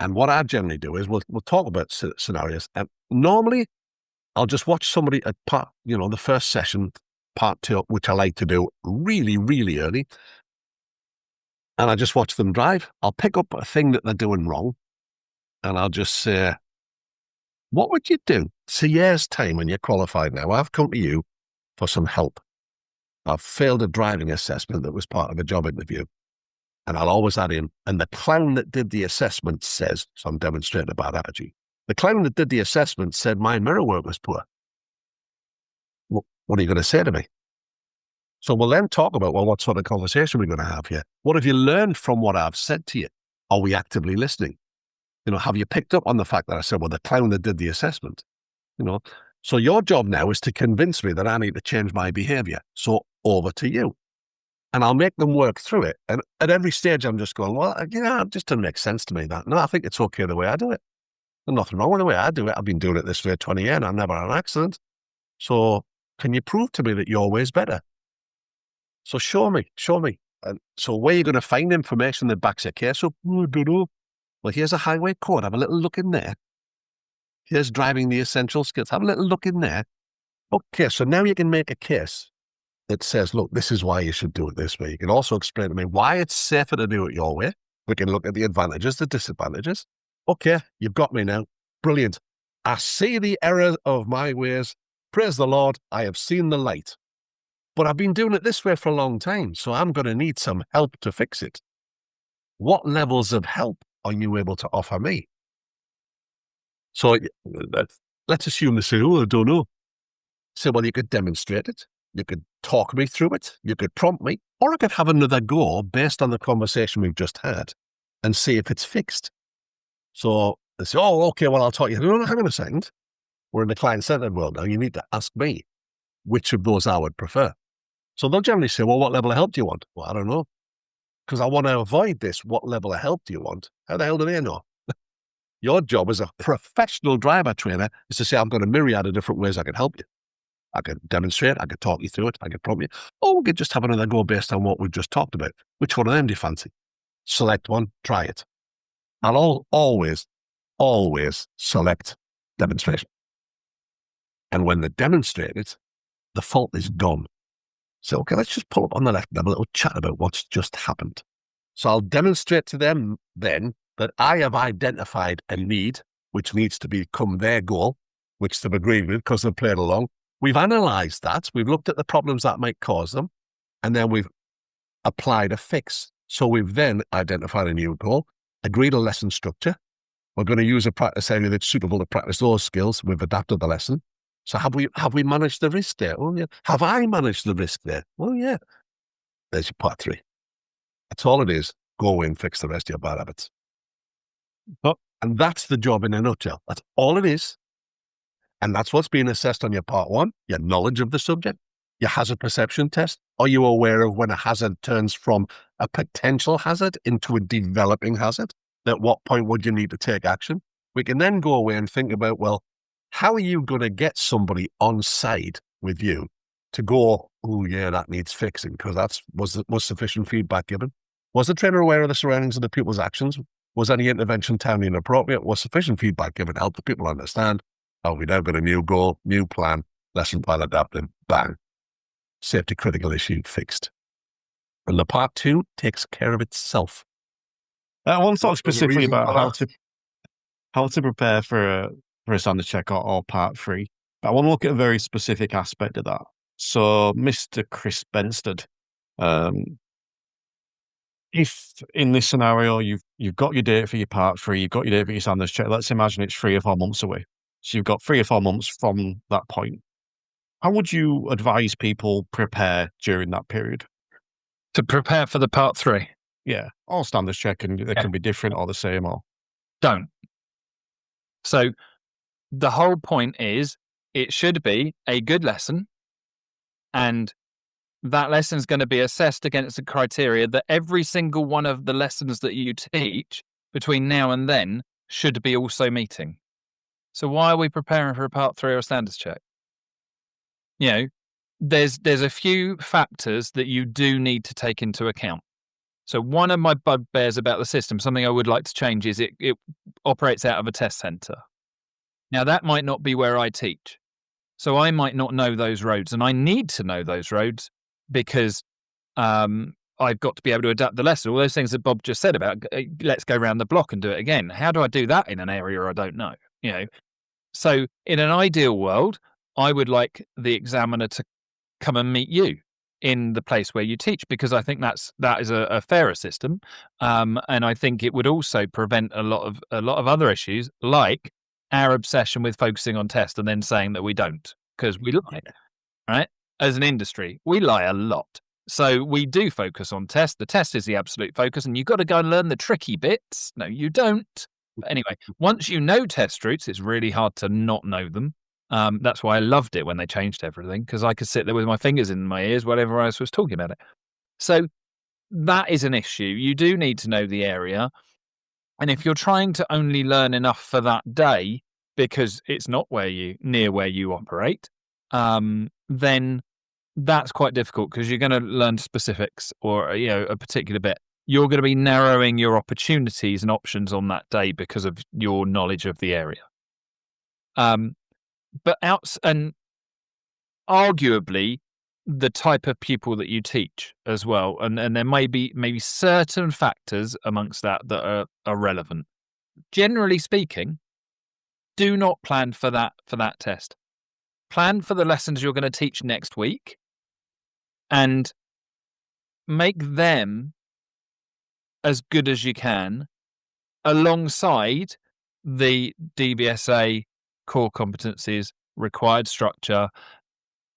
D: And what I generally do is we'll talk about scenarios. And normally, I'll just watch somebody at the first session, Part 2, which I like to do really, really early. And I just watch them drive. I'll pick up a thing that they're doing wrong, and I'll just say, what would you do? It's a year's time when you're qualified now. I've come to you for some help. I've failed a driving assessment that was part of a job interview. And I'll always add in, and the clown that did the assessment says, so I'm demonstrating a bad attitude. The clown that did the assessment said my mirror work was poor. What are you going to say to me? So we'll then talk about, what sort of conversation we're going to have here. What have you learned from what I've said to you? Are we actively listening? Have you picked up on the fact that I said, the clown that did the assessment? So your job now is to convince me that I need to change my behavior. So over to you. And I'll make them work through it. And at every stage, I'm just going, it just doesn't make sense to me that. No, I think it's okay the way I do it. There's nothing wrong with the way I do it. I've been doing it this way 20 years and I've never had an accident. So can you prove to me that your way is better? So show me. And so where are you going to find information that backs your case up? I don't know. Well, here's a highway code. Have a little look in there. Here's driving the essential skills. Have a little look in there. Okay, so now you can make a case that says, look, this is why you should do it this way. You can also explain to me why it's safer to do it your way. We can look at the advantages, the disadvantages. Okay, you've got me now. Brilliant. I see the error of my ways. Praise the Lord, I have seen the light. But I've been doing it this way for a long time, so I'm going to need some help to fix it. What levels of help are you able to offer me? So let's assume they say, I don't know. So, you could demonstrate it. You could talk me through it. You could prompt me. Or I could have another go based on the conversation we've just had and see if it's fixed. So they say, okay, I'll talk you. No, hang on a second. We're in the client-centered world now. You need to ask me which of those I would prefer. So they'll generally say, well, what level of help do you want? Well, I don't know. Because I want to avoid this. What level of help do you want? How the hell do they know? Your job as a professional driver trainer is to say, I've got a myriad of different ways I can help you. I can demonstrate, I can talk you through it, I can prompt you, or we could just have another go based on what we've just talked about. Which one of them do you fancy? Select one, try it. And I'll always select demonstration. And when they demonstrate it, the fault is gone. So, okay, let's just pull up on the left and have a little chat about what's just happened. So I'll demonstrate to them then that I have identified a need, which needs to become their goal, which they've agreed with because they've played along. We've analysed that. We've looked at the problems that might cause them, and then we've applied a fix. So we've then identified a new goal, agreed a lesson structure. We're going to use a practice area that's suitable to practice those skills. We've adapted the lesson. So have we managed the risk there? Oh, yeah. Have I managed the risk there? Oh, yeah. There's your part 3. That's all it is. Go away and fix the rest of your bad habits. And that's the job in a nutshell. That's all it is. And that's what's being assessed on your part 1, your knowledge of the subject, your hazard perception test. Are you aware of when a hazard turns from a potential hazard into a developing hazard? At what point would you need to take action? We can then go away and think about, well, how are you going to get somebody on side with you to go, oh, yeah, that needs fixing, because was sufficient feedback given? Was the trainer aware of the surroundings of the pupil's actions? Was any intervention timely and appropriate? Was sufficient feedback given to help the pupil understand? Oh, we now got a new goal, new plan, lesson plan adapted, bang. Safety critical issue fixed. And the part 2 takes care of itself.
B: I want to talk specifically about how to prepare for a standards check or part 3. But I want to look at a very specific aspect of that. So, Mr. Chris Bensted, if in this scenario you've got your date for your part 3, you've got your date for your standards check, let's imagine it's 3 or 4 months away. So you've got 3 or 4 months from that point. How would you advise people prepare during that period?
C: To prepare for the part 3?
B: Yeah, or standards check, and they can be different or the same, or...
C: Don't. So the whole point is it should be a good lesson, and that lesson is going to be assessed against the criteria that every single one of the lessons that you teach between now and then should be also meeting. So why are we preparing for a part 3 or a standards check? You know, there's a few factors that you do need to take into account. So one of my bugbears about the system, something I would like to change, is it operates out of a test centre. Now, that might not be where I teach. So I might not know those roads, and I need to know those roads because I've got to be able to adapt the lesson. All those things that Bob just said about, let's go around the block and do it again. How do I do that in an area I don't know? You know, so in an ideal world, I would like the examiner to come and meet you in the place where you teach, because I think that is a fairer system, and I think it would also prevent a lot of other issues, like our obsession with focusing on test and then saying that we don't, because we lie, right? As an industry, we lie a lot. So we do focus on test. The test is the absolute focus, and you've got to go and learn the tricky bits. No, you don't. But anyway, once you know test routes, it's really hard to not know them. That's why I loved it when they changed everything, because I could sit there with my fingers in my ears whenever I was talking about it. So that is an issue. You do need to know the area. And if you're trying to only learn enough for that day because it's not near where you operate, then that's quite difficult, because you're going to learn specifics or a particular bit. You're going to be narrowing your opportunities and options on that day because of your knowledge of the area. But and arguably the type of pupil that you teach as well, and there may be certain factors amongst that are relevant. Generally speaking, do not plan for that test. Plan for the lessons you're going to teach next week, and make them as good as you can alongside the DVSA core competencies, required structure,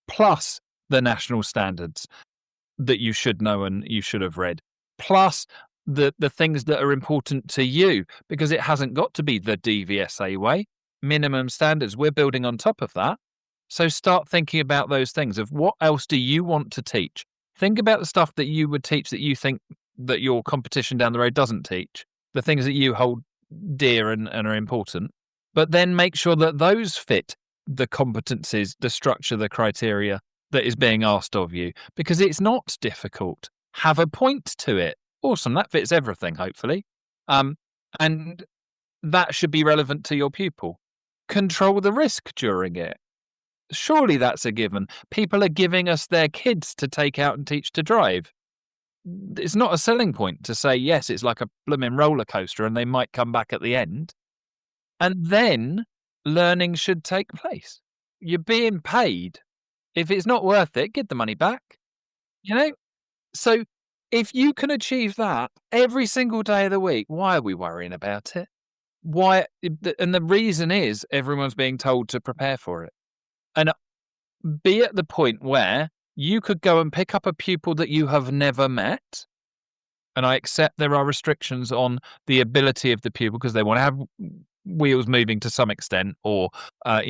C: plus the national standards that you should know and you should have read, plus the things that are important to you, because it hasn't got to be the DVSA way. Minimum standards, we're building on top of that. So start thinking about those things of what else do you want to teach? Think about the stuff that you would teach that you think that your competition down the road doesn't teach, the things that you hold dear and are important, but then make sure that those fit the competencies, the structure, the criteria that is being asked of you, because it's not difficult. Have a point to it. Awesome. That fits everything, hopefully. And that should be relevant to your pupil. Control the risk during it. Surely that's a given. People are giving us their kids to take out and teach to drive. It's not a selling point to say, yes, it's like a blooming roller coaster and they might come back at the end. And then learning should take place. You're being paid. If it's not worth it, get the money back. So if you can achieve that every single day of the week, why are we worrying about it? Why? And the reason is everyone's being told to prepare for it. And be at the point where you could go and pick up a pupil that you have never met. And I accept there are restrictions on the ability of the pupil because they want to have wheels moving to some extent, or a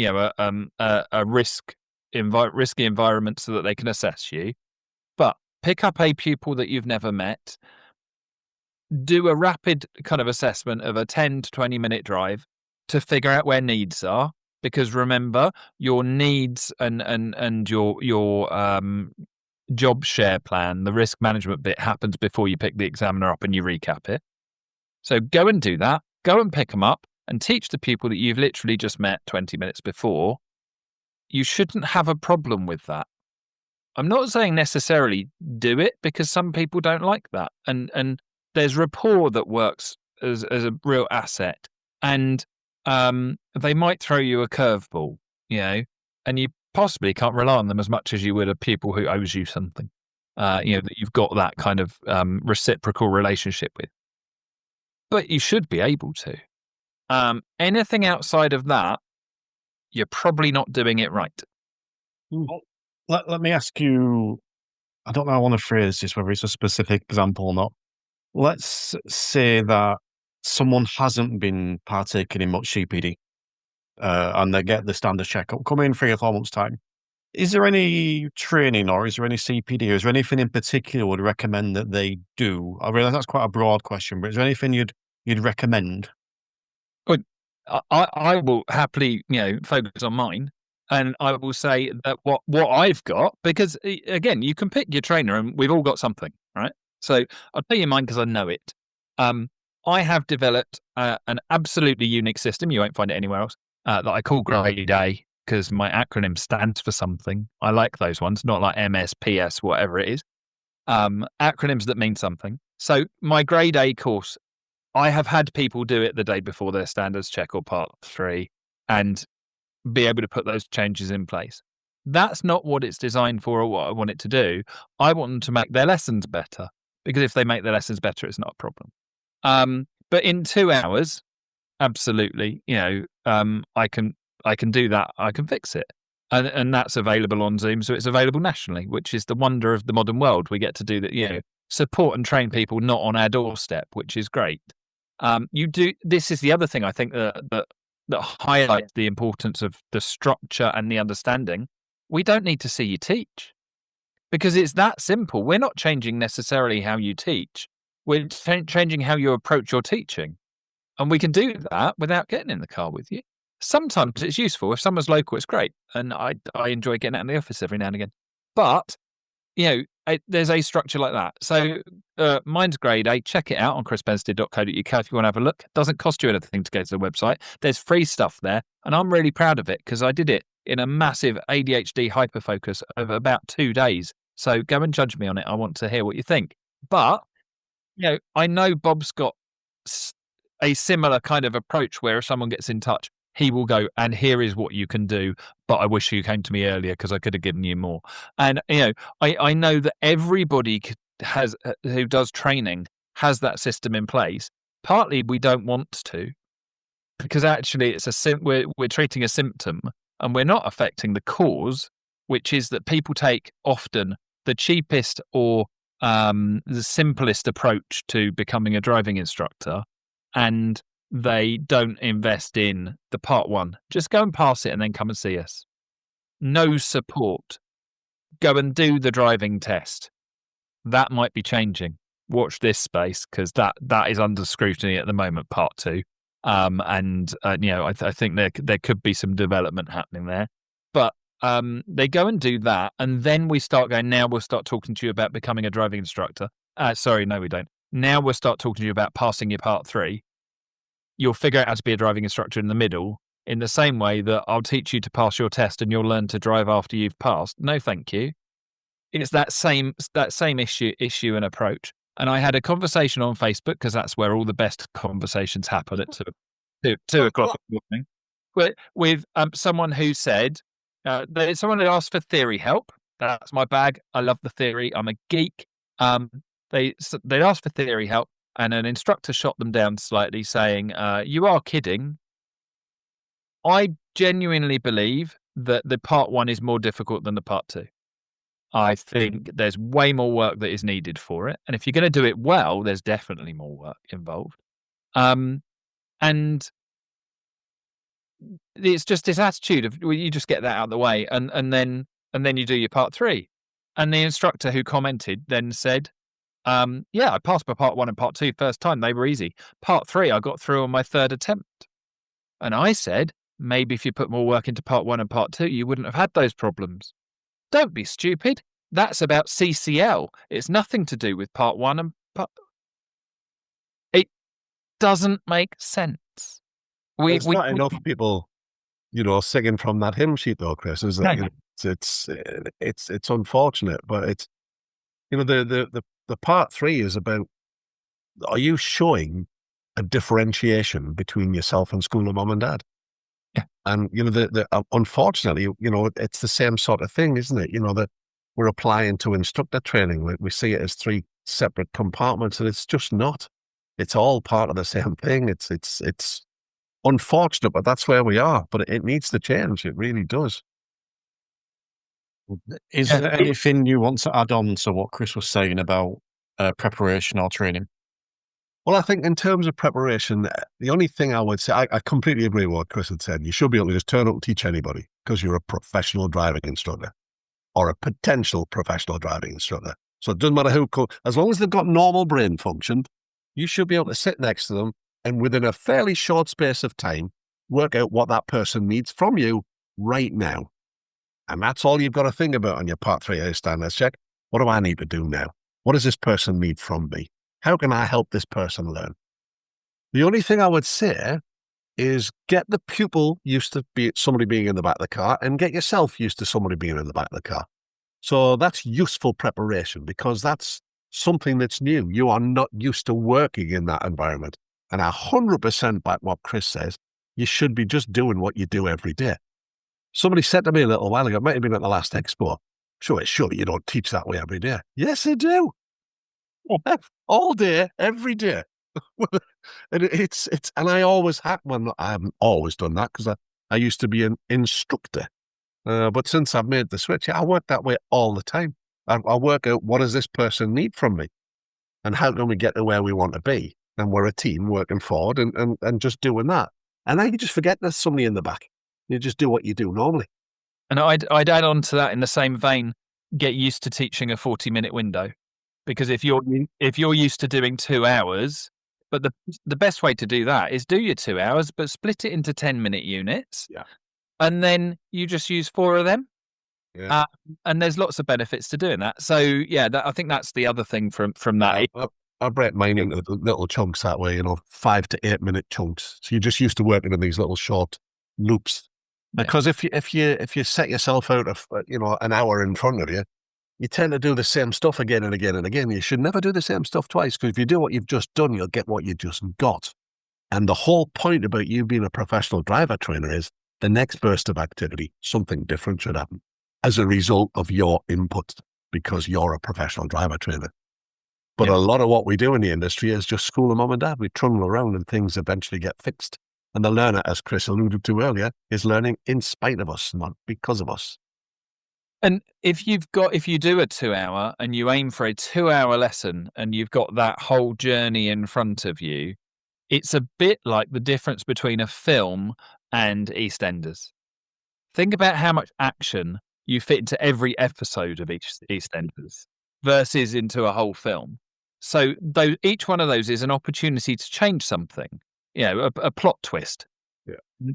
C: risky environment so that they can assess you. But pick up a pupil that you've never met, do a rapid kind of assessment of a 10 to 20 minute drive to figure out where needs are. Because remember, your needs and your job share plan, the risk management bit happens before you pick the examiner up and you recap it. So go and do that. Go and pick them up and teach the pupil that you've literally just met 20 minutes before. You shouldn't have a problem with that. I'm not saying necessarily do it, because some people don't like that. And there's rapport that works as a real asset. And they might throw you a curveball, and you possibly can't rely on them as much as you would a pupil who owes you something, that you've got that kind of reciprocal relationship with. But you should be able to. Anything outside of that, you're probably not doing it right.
B: Well, let me ask you, I don't know how I want to phrase this, whether it's a specific example or not. Let's say that someone hasn't been partaking in much CPD and they get the standard checkup, come in 3 or 4 months' time. Is there any training or is there any CPD or is there anything in particular you would recommend that they do? I realise that's quite a broad question, but is there anything you'd recommend?
C: I will happily, focus on mine. And I will say that what I've got, because again, you can pick your trainer and we've all got something, right? So I'll tell you mine because I know it. I have developed an absolutely unique system. You won't find it anywhere else, that I call Grade A, because my acronym stands for something. I like those ones, not like MS, PS, whatever it is. Acronyms that mean something. So my Grade A course, I have had people do it the day before their standards check or part 3 and be able to put those changes in place. That's not what it's designed for or what I want it to do. I want them to make their lessons better, because if they make their lessons better, it's not a problem. But in 2 hours, absolutely, I can do that. I can fix it. And that's available on Zoom. So it's available nationally, which is the wonder of the modern world. We get to do that, support and train people not on our doorstep, which is great. This is the other thing I think that highlights the importance of the structure and the understanding. We don't need to see you teach, because it's that simple. We're not changing necessarily how you teach. We're changing how you approach your teaching. And we can do that without getting in the car with you. Sometimes it's useful. If someone's local, it's great. And I enjoy getting out in the office every now and again. But, there's a structure like that. So mine's Grade A. Check it out on chrisbensted.co.uk if you want to have a look. It doesn't cost you anything to go to the website. There's free stuff there. And I'm really proud of it because I did it in a massive ADHD hyperfocus over about 2 days. So go and judge me on it. I want to hear what you think. But, I know Bob's got a similar kind of approach where if someone gets in touch, he will go, and here is what you can do, but I wish you came to me earlier because I could have given you more. And, I know that everybody who does training has that system in place. Partly we don't want to, because actually we're treating a symptom and we're not affecting the cause, which is that people take often the cheapest or the simplest approach to becoming a driving instructor, and they don't invest in the part 1. Just go and pass it and then come and see us. No support. Go and do the driving test. That might be changing. Watch this space, because that is under scrutiny at the moment, part 2. I think there could be some development happening there. But they go and do that, and then we start going, now we'll start talking to you about becoming a driving instructor. Sorry, no, we don't. Now we'll start talking to you about passing your part 3. You'll figure out how to be a driving instructor in the middle, in the same way that I'll teach you to pass your test and you'll learn to drive after you've passed. No, thank you. It's that same issue and approach. And I had a conversation on Facebook, because that's where all the best conversations happen at 2 o'clock in the morning, with someone who said, someone had asked for theory help. That's my bag. I love the theory. I'm a geek. They'd asked for theory help, and an instructor shot them down slightly, saying, you are kidding. I genuinely believe that the part 1 is more difficult than the part 2. I think there's way more work that is needed for it. And if you're going to do it well, there's definitely more work involved. And it's just this attitude of, well, you just get that out of the way, and then you do your part 3. And the instructor who commented then said, yeah, I passed my part 1 and part 2 first time. They were easy. Part 3, I got through on my 3rd attempt. And I said, maybe if you put more work into part 1 and part 2, you wouldn't have had those problems. Don't be stupid. That's about CCL. It's nothing to do with part 1 and part... It doesn't make sense.
D: There's not enough people, singing from that hymn sheet, though, Chris. Is that?
C: No.
D: It's unfortunate, but it's the part 3 is about, are you showing a differentiation between yourself and school of mum and dad?
C: Yeah.
D: And unfortunately, it's the same sort of thing, isn't it? That we're applying to instructor training. We see it as 3 separate compartments, and it's just not. It's all part of the same thing. It's unfortunate, but that's where we are. But it needs to change. It really does.
B: Is there anything you want to add on to what Chris was saying about preparation or training?
D: Well, I think in terms of preparation, the only thing I would say, I completely agree with what Chris had said. You should be able to just turn up and teach anybody, because you're a professional driving instructor or a potential professional driving instructor. So it doesn't matter who, as long as they've got normal brain function, you should be able to sit next to them and within a fairly short space of time, work out what that person needs from you right now. And that's all you've got to think about on your part 3 standards check. What do I need to do now? What does this person need from me? How can I help this person learn? The only thing I would say is get the pupil used to somebody being in the back of the car, and get yourself used to somebody being in the back of the car. So that's useful preparation, because that's something that's new. You are not used to working in that environment. And 100% back what Chris says, you should be just doing what you do every day. Somebody said to me a little while ago, it might have been at the last expo, sure, you don't teach that way every day. Yes, I do. All day, every day. And and I always have, well, I haven't always done that, because I used to be an instructor. But since I've made the switch, I work that way all the time. I work out, what does this person need from me? And how can we get to where we want to be? And we're a team working forward and just doing that. And then you just forget there's somebody in the back. You just do what you do normally.
C: And I'd add on to that in the same vein, get used to teaching a 40-minute window. Because if you're used to doing 2 hours, but the best way to do that is do your 2 hours, but split it into 10-minute units.
D: Yeah.
C: And then you just use 4 of them.
D: Yeah.
C: And there's lots of benefits to doing that. So yeah, I think that's the other thing from that.
D: I break mine into little chunks that way, 5 to 8 minute chunks. So you're just used to working in these little short loops. Because if you set yourself out of an hour in front of you, you tend to do the same stuff again and again and again. You should never do the same stuff twice, because if you do what you've just done, you'll get what you just got. And the whole point about you being a professional driver trainer is the next burst of activity, something different should happen as a result of your input, because you're a professional driver trainer. But a lot of what we do in the industry is just school of mum and dad. We trundle around and things eventually get fixed. And the learner, as Chris alluded to earlier, is learning in spite of us, not because of us.
C: And if you do a 2 hour and you aim for a 2 hour lesson and you've got that whole journey in front of you, it's a bit like the difference between a film and EastEnders. Think about how much action you fit into every episode of EastEnders. versus into a whole film. So each one of those is an opportunity to change something, a plot twist.
D: Yeah.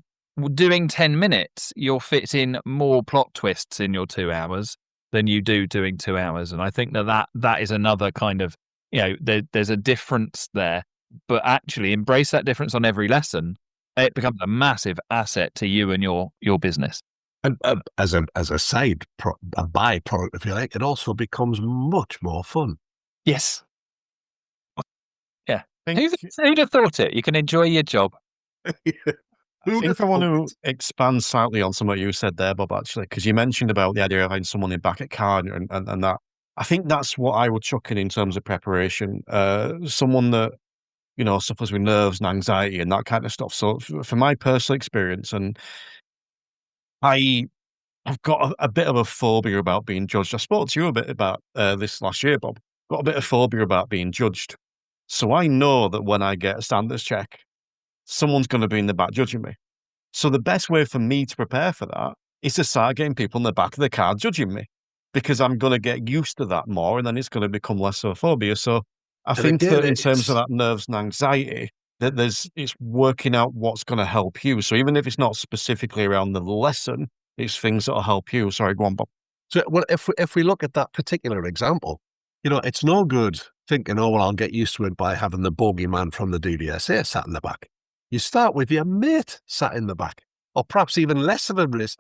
C: Doing 10 minutes, you'll fit in more plot twists in your 2 hours than you do doing 2 hours. And I think that is another kind of, there's a difference there, but actually embrace that difference on every lesson. It becomes a massive asset to you and your business.
D: And as a byproduct, if you like, it also becomes much more fun.
C: Yes. Yeah. Who'd have thought it? You can enjoy your job.
B: I think I want to expand slightly on something you said there, Bob, actually, because you mentioned about the idea of having someone in back at car and that. I think that's what I would chuck in terms of preparation. Someone that, suffers with nerves and anxiety and that kind of stuff. So for my personal experience, and I've got a bit of a phobia about being judged. I spoke to you a bit about this last year, Bob. Got a bit of phobia about being judged. So I know that when I get a standards check, someone's going to be in the back judging me. So the best way for me to prepare for that is to start getting people in the back of the car judging me, because I'm going to get used to that more, and then it's going to become less of a phobia. So I think that in terms of that nerves and anxiety, that it's working out what's going to help you. So even if it's not specifically around the lesson, it's things that will help you. Sorry, go on, Bob.
D: So, well, if we look at that particular example, it's no good thinking, oh, well, I'll get used to it by having the bogeyman from the DVSA sat in the back. You start with your mate sat in the back, or perhaps even less of a risk,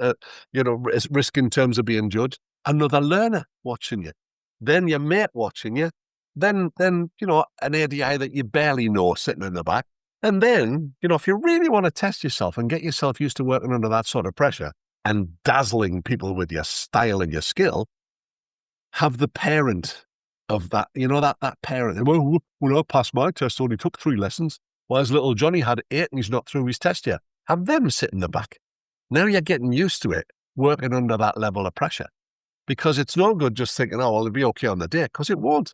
D: risk in terms of being judged. Another learner watching you, then your mate watching you, then an ADI that you barely know sitting in the back, and then if you really want to test yourself and get yourself used to working under that sort of pressure and dazzling people with your style and your skill, have the parent of that, that parent. Well, when I passed my test, only took 3 lessons. Whereas little Johnny had 8 and he's not through his test yet. Have them sit in the back. Now you're getting used to it, working under that level of pressure. Because it's no good just thinking, oh, well, it'll be okay on the day, because it won't.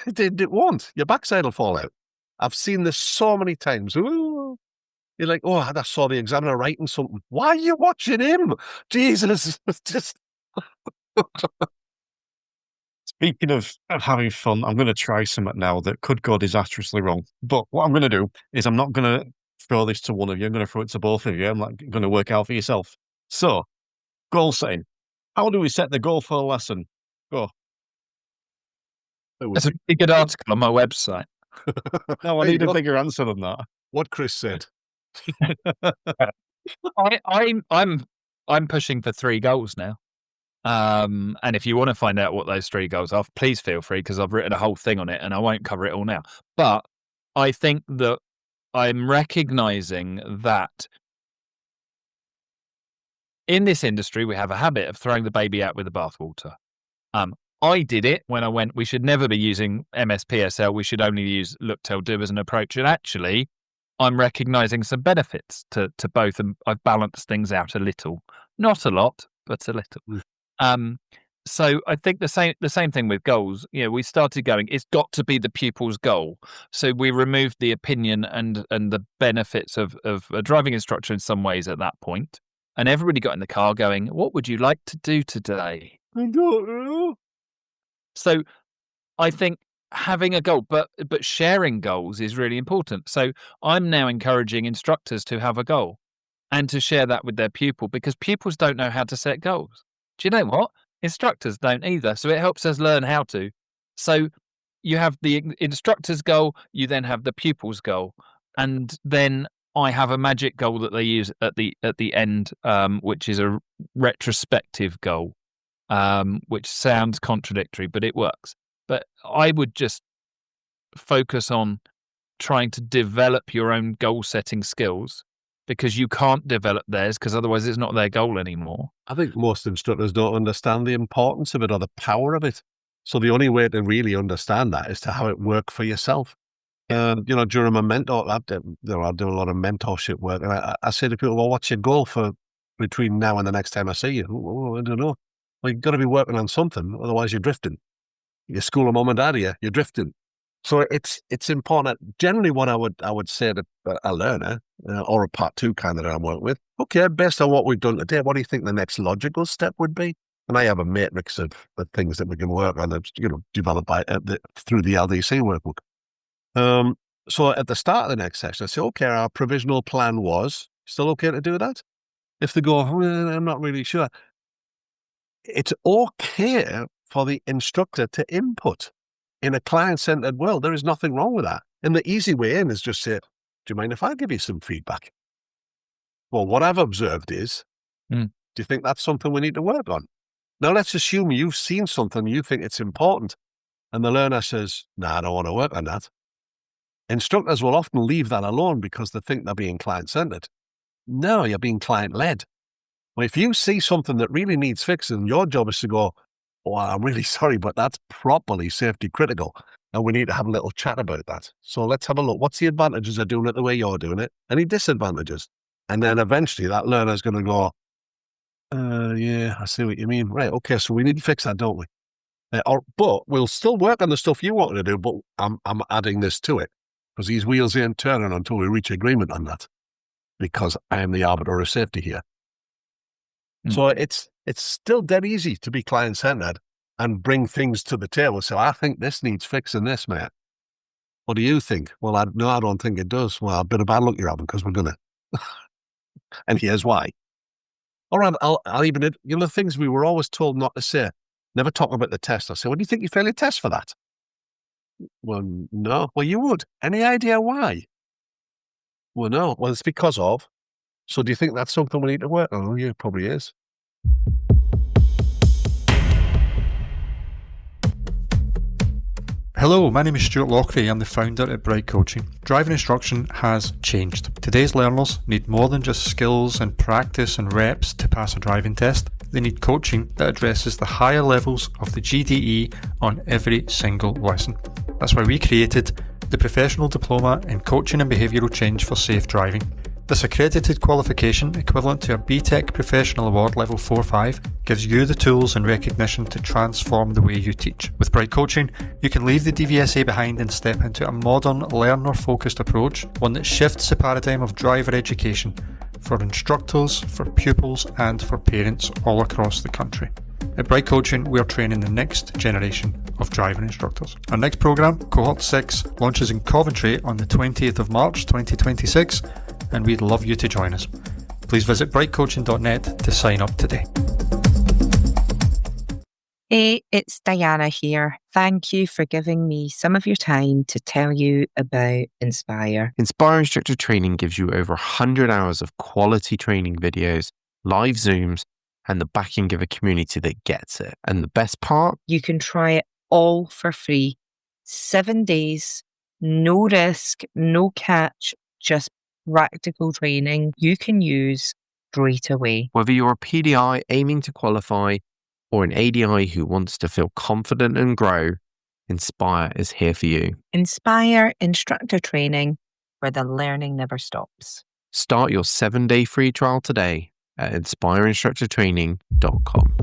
D: It won't. Your backside will fall out. I've seen this so many times. Ooh. You're like, oh, I saw the examiner writing something. Why are you watching him? Jesus, it's just...
B: Speaking of having fun, I'm going to try something now that could go disastrously wrong. But what I'm going to do is I'm not going to throw this to one of you. I'm going to throw it to both of you. I'm going to work out for yourself. So, goal setting. How do we set the goal for a lesson? Go.
C: There's a pretty good article on my website.
B: No, I need a bigger answer than that.
D: What Chris said.
C: I'm pushing for 3 goals now. And if you want to find out what those 3 goals are, please feel free, because I've written a whole thing on it and I won't cover it all now. But I think that I'm recognizing that in this industry, we have a habit of throwing the baby out with the bathwater. I did it when I went, we should never be using MSPSL. We should only use look, tell, do as an approach. And actually, I'm recognizing some benefits to both. And I've balanced things out a little, not a lot, but a little. So I think the same thing with goals. We started going, it's got to be the pupil's goal. So we removed the opinion and the benefits of a driving instructor in some ways at that point. And everybody got in the car going, what would you like to do today?
D: I don't know.
C: So I think having a goal, but sharing goals is really important. So I'm now encouraging instructors to have a goal and to share that with their pupil, because pupils don't know how to set goals. Do you know what? Instructors don't either. So it helps us learn how to. So you have the instructor's goal, you then have the pupil's goal. And then I have a magic goal that they use at the end, which is a retrospective goal, which sounds contradictory, but it works. But I would just focus on trying to develop your own goal-setting skills, because you can't develop theirs, because otherwise it's not their goal anymore.
D: I think most instructors don't understand the importance of it or the power of it. So the only way to really understand that is to have it work for yourself. And, during my mentor, I do a lot of mentorship work. And I say to people, well, what's your goal for between now and the next time I see you? Oh, I don't know. Well, you've got to be working on something. Otherwise you're drifting. You're schooling mom and dad here, you're drifting. So it's important. Generally, what I would say to a learner or a part 2 candidate I'm working with, okay, based on what we've done today, what do you think the next logical step would be? And I have a matrix of things that we can work on that's, developed by through the LDC workbook. So at the start of the next session, I say, okay, our provisional plan was, still okay to do that? If they go, I'm not really sure. It's okay for the instructor to input in a client-centered world. There is nothing wrong with that. And the easy way in is just say, do you mind if I give you some feedback? Well, what I've observed is, do you think that's something we need to work on? Now, let's assume you've seen something, you think it's important, and the learner says, I don't want to work on that. Instructors will often leave that alone because they think they're being client-centered. No, you're being client-led. Well, if you see something that really needs fixing, your job is to go, I'm really sorry, but that's properly safety critical, and we need to have a little chat about that. So let's have a look. What's the advantages of doing it the way you're doing it? Any disadvantages? And then eventually that learner's going to go, yeah, I see what you mean. Right, okay, so we need to fix that, don't we? But we'll still work on the stuff you wanted to do, but I'm adding this to it, because these wheels ain't turning until we reach agreement on that, because I am the arbiter of safety here. So it's still dead easy to be client-centered and bring things to the table. So I think this needs fixing this, mate. What do you think? Well, I don't think it does. Well, a bit of bad luck you're having, because we're going to. And here's why. All right, I'll even, the things we were always told not to say. Never talk about the test. I say, well, do you think you failed your test for that? Well, no. Well, you would. Any idea why? Well, no. Well, it's because of. So do you think that's something we need to work on? Oh, yeah, it probably is.
E: Hello, my name is Stuart Lockery. I'm the founder at Bright Coaching. Driving instruction has changed. Today's learners need more than just skills and practice and reps to pass a driving test. They need coaching that addresses the higher levels of the GDE on every single lesson. That's why we created the Professional Diploma in Coaching and Behavioural Change for Safe Driving. This accredited qualification, equivalent to a BTEC Professional Award Level 4-5, gives you the tools and recognition to transform the way you teach. With Bright Coaching, you can leave the DVSA behind and step into a modern, learner-focused approach, one that shifts the paradigm of driver education for instructors, for pupils, and for parents all across the country. At Bright Coaching, we are training the next generation of driving instructors. Our next programme, Cohort 6, launches in Coventry on the 20th of March 2026, and we'd love you to join us. Please visit brightcoaching.net to sign up today.
F: Hey, it's Diana here. Thank you for giving me some of your time to tell you about Inspire.
G: Inspire Instructor Training gives you over 100 hours of quality training videos, live Zooms, and the backing of a community that gets it. And the best part?
F: You can try it all for free. 7 days, no risk, no catch, just practical training you can use straight away.
G: Whether you're a PDI aiming to qualify or an ADI who wants to feel confident and grow, Inspire is here for you.
F: Inspire Instructor Training, where the learning never stops.
G: Start your 7-day free trial today at inspireinstructortraining.com.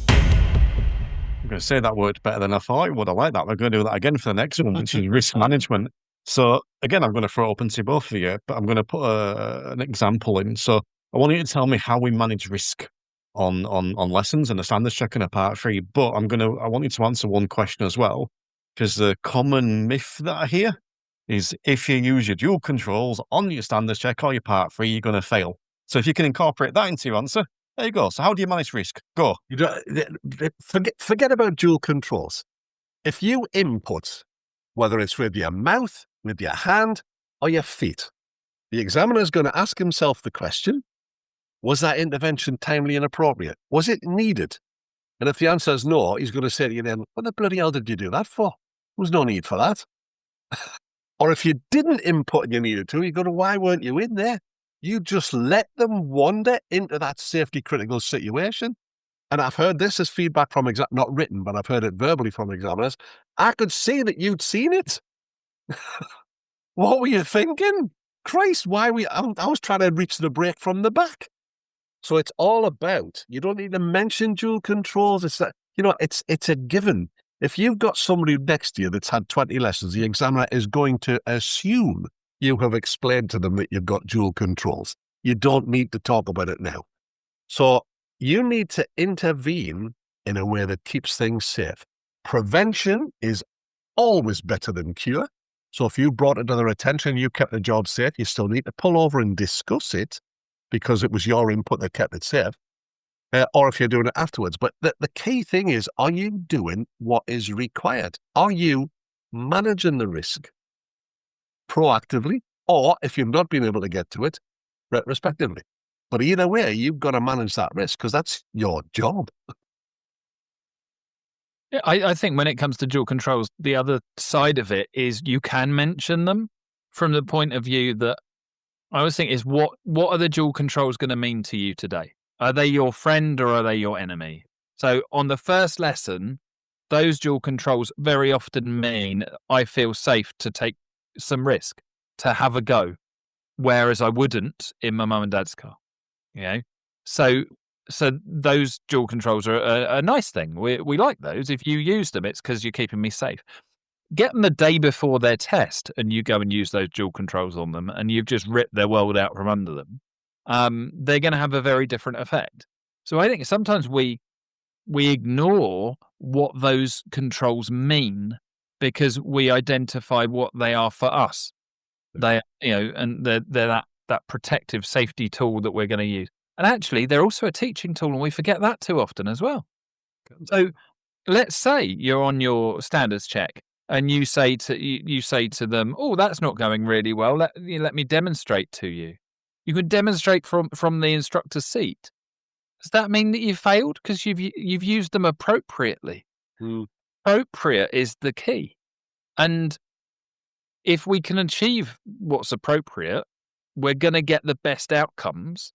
B: I'm going to say that worked better than I thought it would. I like that. We're going to do that again for the next one, which is risk management. So again, I'm going to throw it open to both of you, but I'm going to put an example in. So I want you to tell me how we manage risk on lessons and the standards check in a part 3. But I want you to answer one question as well, because the common myth that I hear is if you use your dual controls on your standards check or your part 3, you're going to fail. So if you can incorporate that into your answer, there you go. So how do you manage risk? Go.
D: Forget about dual controls. If you input, whether it's with your mouth, with your hand, or your feet, the examiner is going to ask himself the question, was that intervention timely and appropriate? Was it needed? And if the answer is no, he's going to say to you then, what the bloody hell did you do that for? There was no need for that. Or if you didn't input and you needed to, you go to, why weren't you in there? You just let them wander into that safety critical situation. And I've heard this as feedback from not written, but I've heard it verbally from examiners. I could see that you'd seen it. What were you thinking? Christ, I was trying to reach the brake from the back. So it's all about, you don't need to mention dual controls. It's that, it's a given. If you've got somebody next to you that's had 20 lessons, the examiner is going to assume you have explained to them that you've got dual controls. You don't need to talk about it now. So you need to intervene in a way that keeps things safe. Prevention is always better than cure. So if you brought it to their attention, you kept the job safe, you still need to pull over and discuss it because it was your input that kept it safe. Or if you're doing it afterwards. But the key thing is, are you doing what is required? Are you managing the risk proactively? Or if you've not been able to get to it, retrospectively? But either way, you've got to manage that risk because that's your job.
C: Yeah, I think when it comes to dual controls, the other side of it is you can mention them from the point of view that I always think is what are the dual controls going to mean to you today? Are they your friend or are they your enemy? So on the first lesson, those dual controls very often mean I feel safe to take some risk, to have a go, whereas I wouldn't in my mum and dad's car. You know, so those dual controls are a nice thing. We like those. If you use them, it's because you're keeping me safe. Get them the day before their test, and you go and use those dual controls on them, and you've just ripped their world out from under them. They're going to have a very different effect. So I think sometimes we ignore what those controls mean because we identify what they are for us. They, and they're that protective safety tool that we're going to use. And actually, they're also a teaching tool, and we forget that too often as well. So let's say you're on your standards check, and you say to them, "Oh, that's not going really well. Let me demonstrate to you." You can demonstrate from the instructor's seat. Does that mean that you failed because you've used them appropriately? Appropriate is the key, and if we can achieve what's appropriate, we're going to get the best outcomes.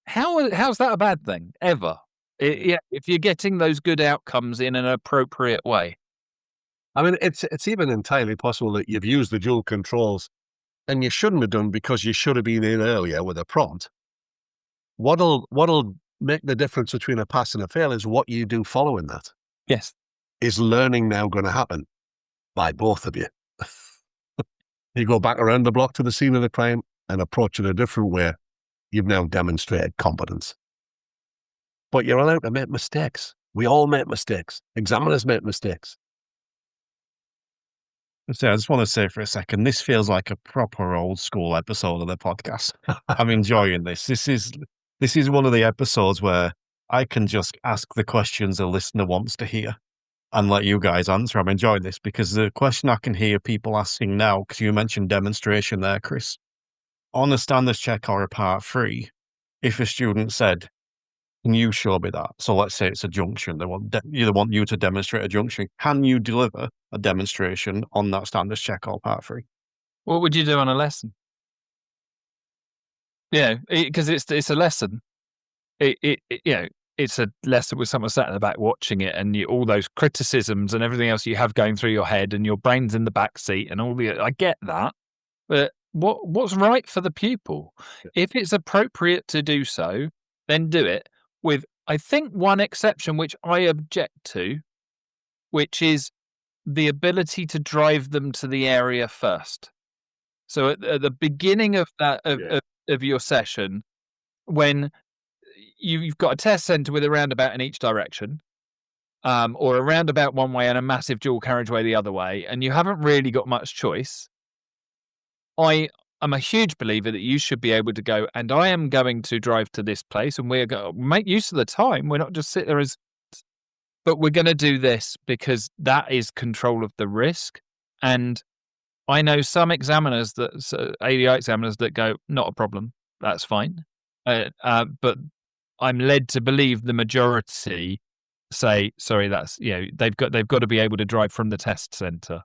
C: How's that a bad thing ever? If you're getting those good outcomes in an appropriate way.
D: I mean, it's even entirely possible that you've used the dual controls and you shouldn't have done because you should have been in earlier with a prompt. What'll make the difference between a pass and a fail is what you do following that.
C: Yes.
D: Is learning now going to happen by both of you? You go back around the block to the scene of the crime and approach it a different way. You've now demonstrated competence. But you're allowed to make mistakes. We all make mistakes. Examiners make mistakes.
B: So I just want to say for a second, this feels like a proper old school episode of the podcast. I'm enjoying this. This is one of the episodes where I can just ask the questions a listener wants to hear and let you guys answer. I'm enjoying this because the question I can hear people asking now, because you mentioned demonstration there, Chris, on a standards check or a part 3, if a student said, "Can you show me that?" So let's say it's a junction. They want you to demonstrate a junction. Can you deliver a demonstration on that standards check or part 3?
C: What would you do on a lesson? Yeah, because it's a lesson. It's a lesson with someone sat in the back watching it, and all those criticisms and everything else you have going through your head, and your brain's in the back seat, and I get that, but what's right for the pupil? If it's appropriate to do so, then do it. With, I think, one exception which I object to, which is the ability to drive them to the area first. So at the beginning of that of your session, when you've got a test centre with a roundabout in each direction, or a roundabout one way and a massive dual carriageway the other way, and you haven't really got much choice, I'm a huge believer that you should be able to go, and I am going to drive to this place, and we're going to make use of the time. We're not just sit there but we're going to do this because that is control of the risk. And I know some examiners ADI examiners that go, not a problem, that's fine. But I'm led to believe the majority say, sorry, that's, they've got to be able to drive from the test centre.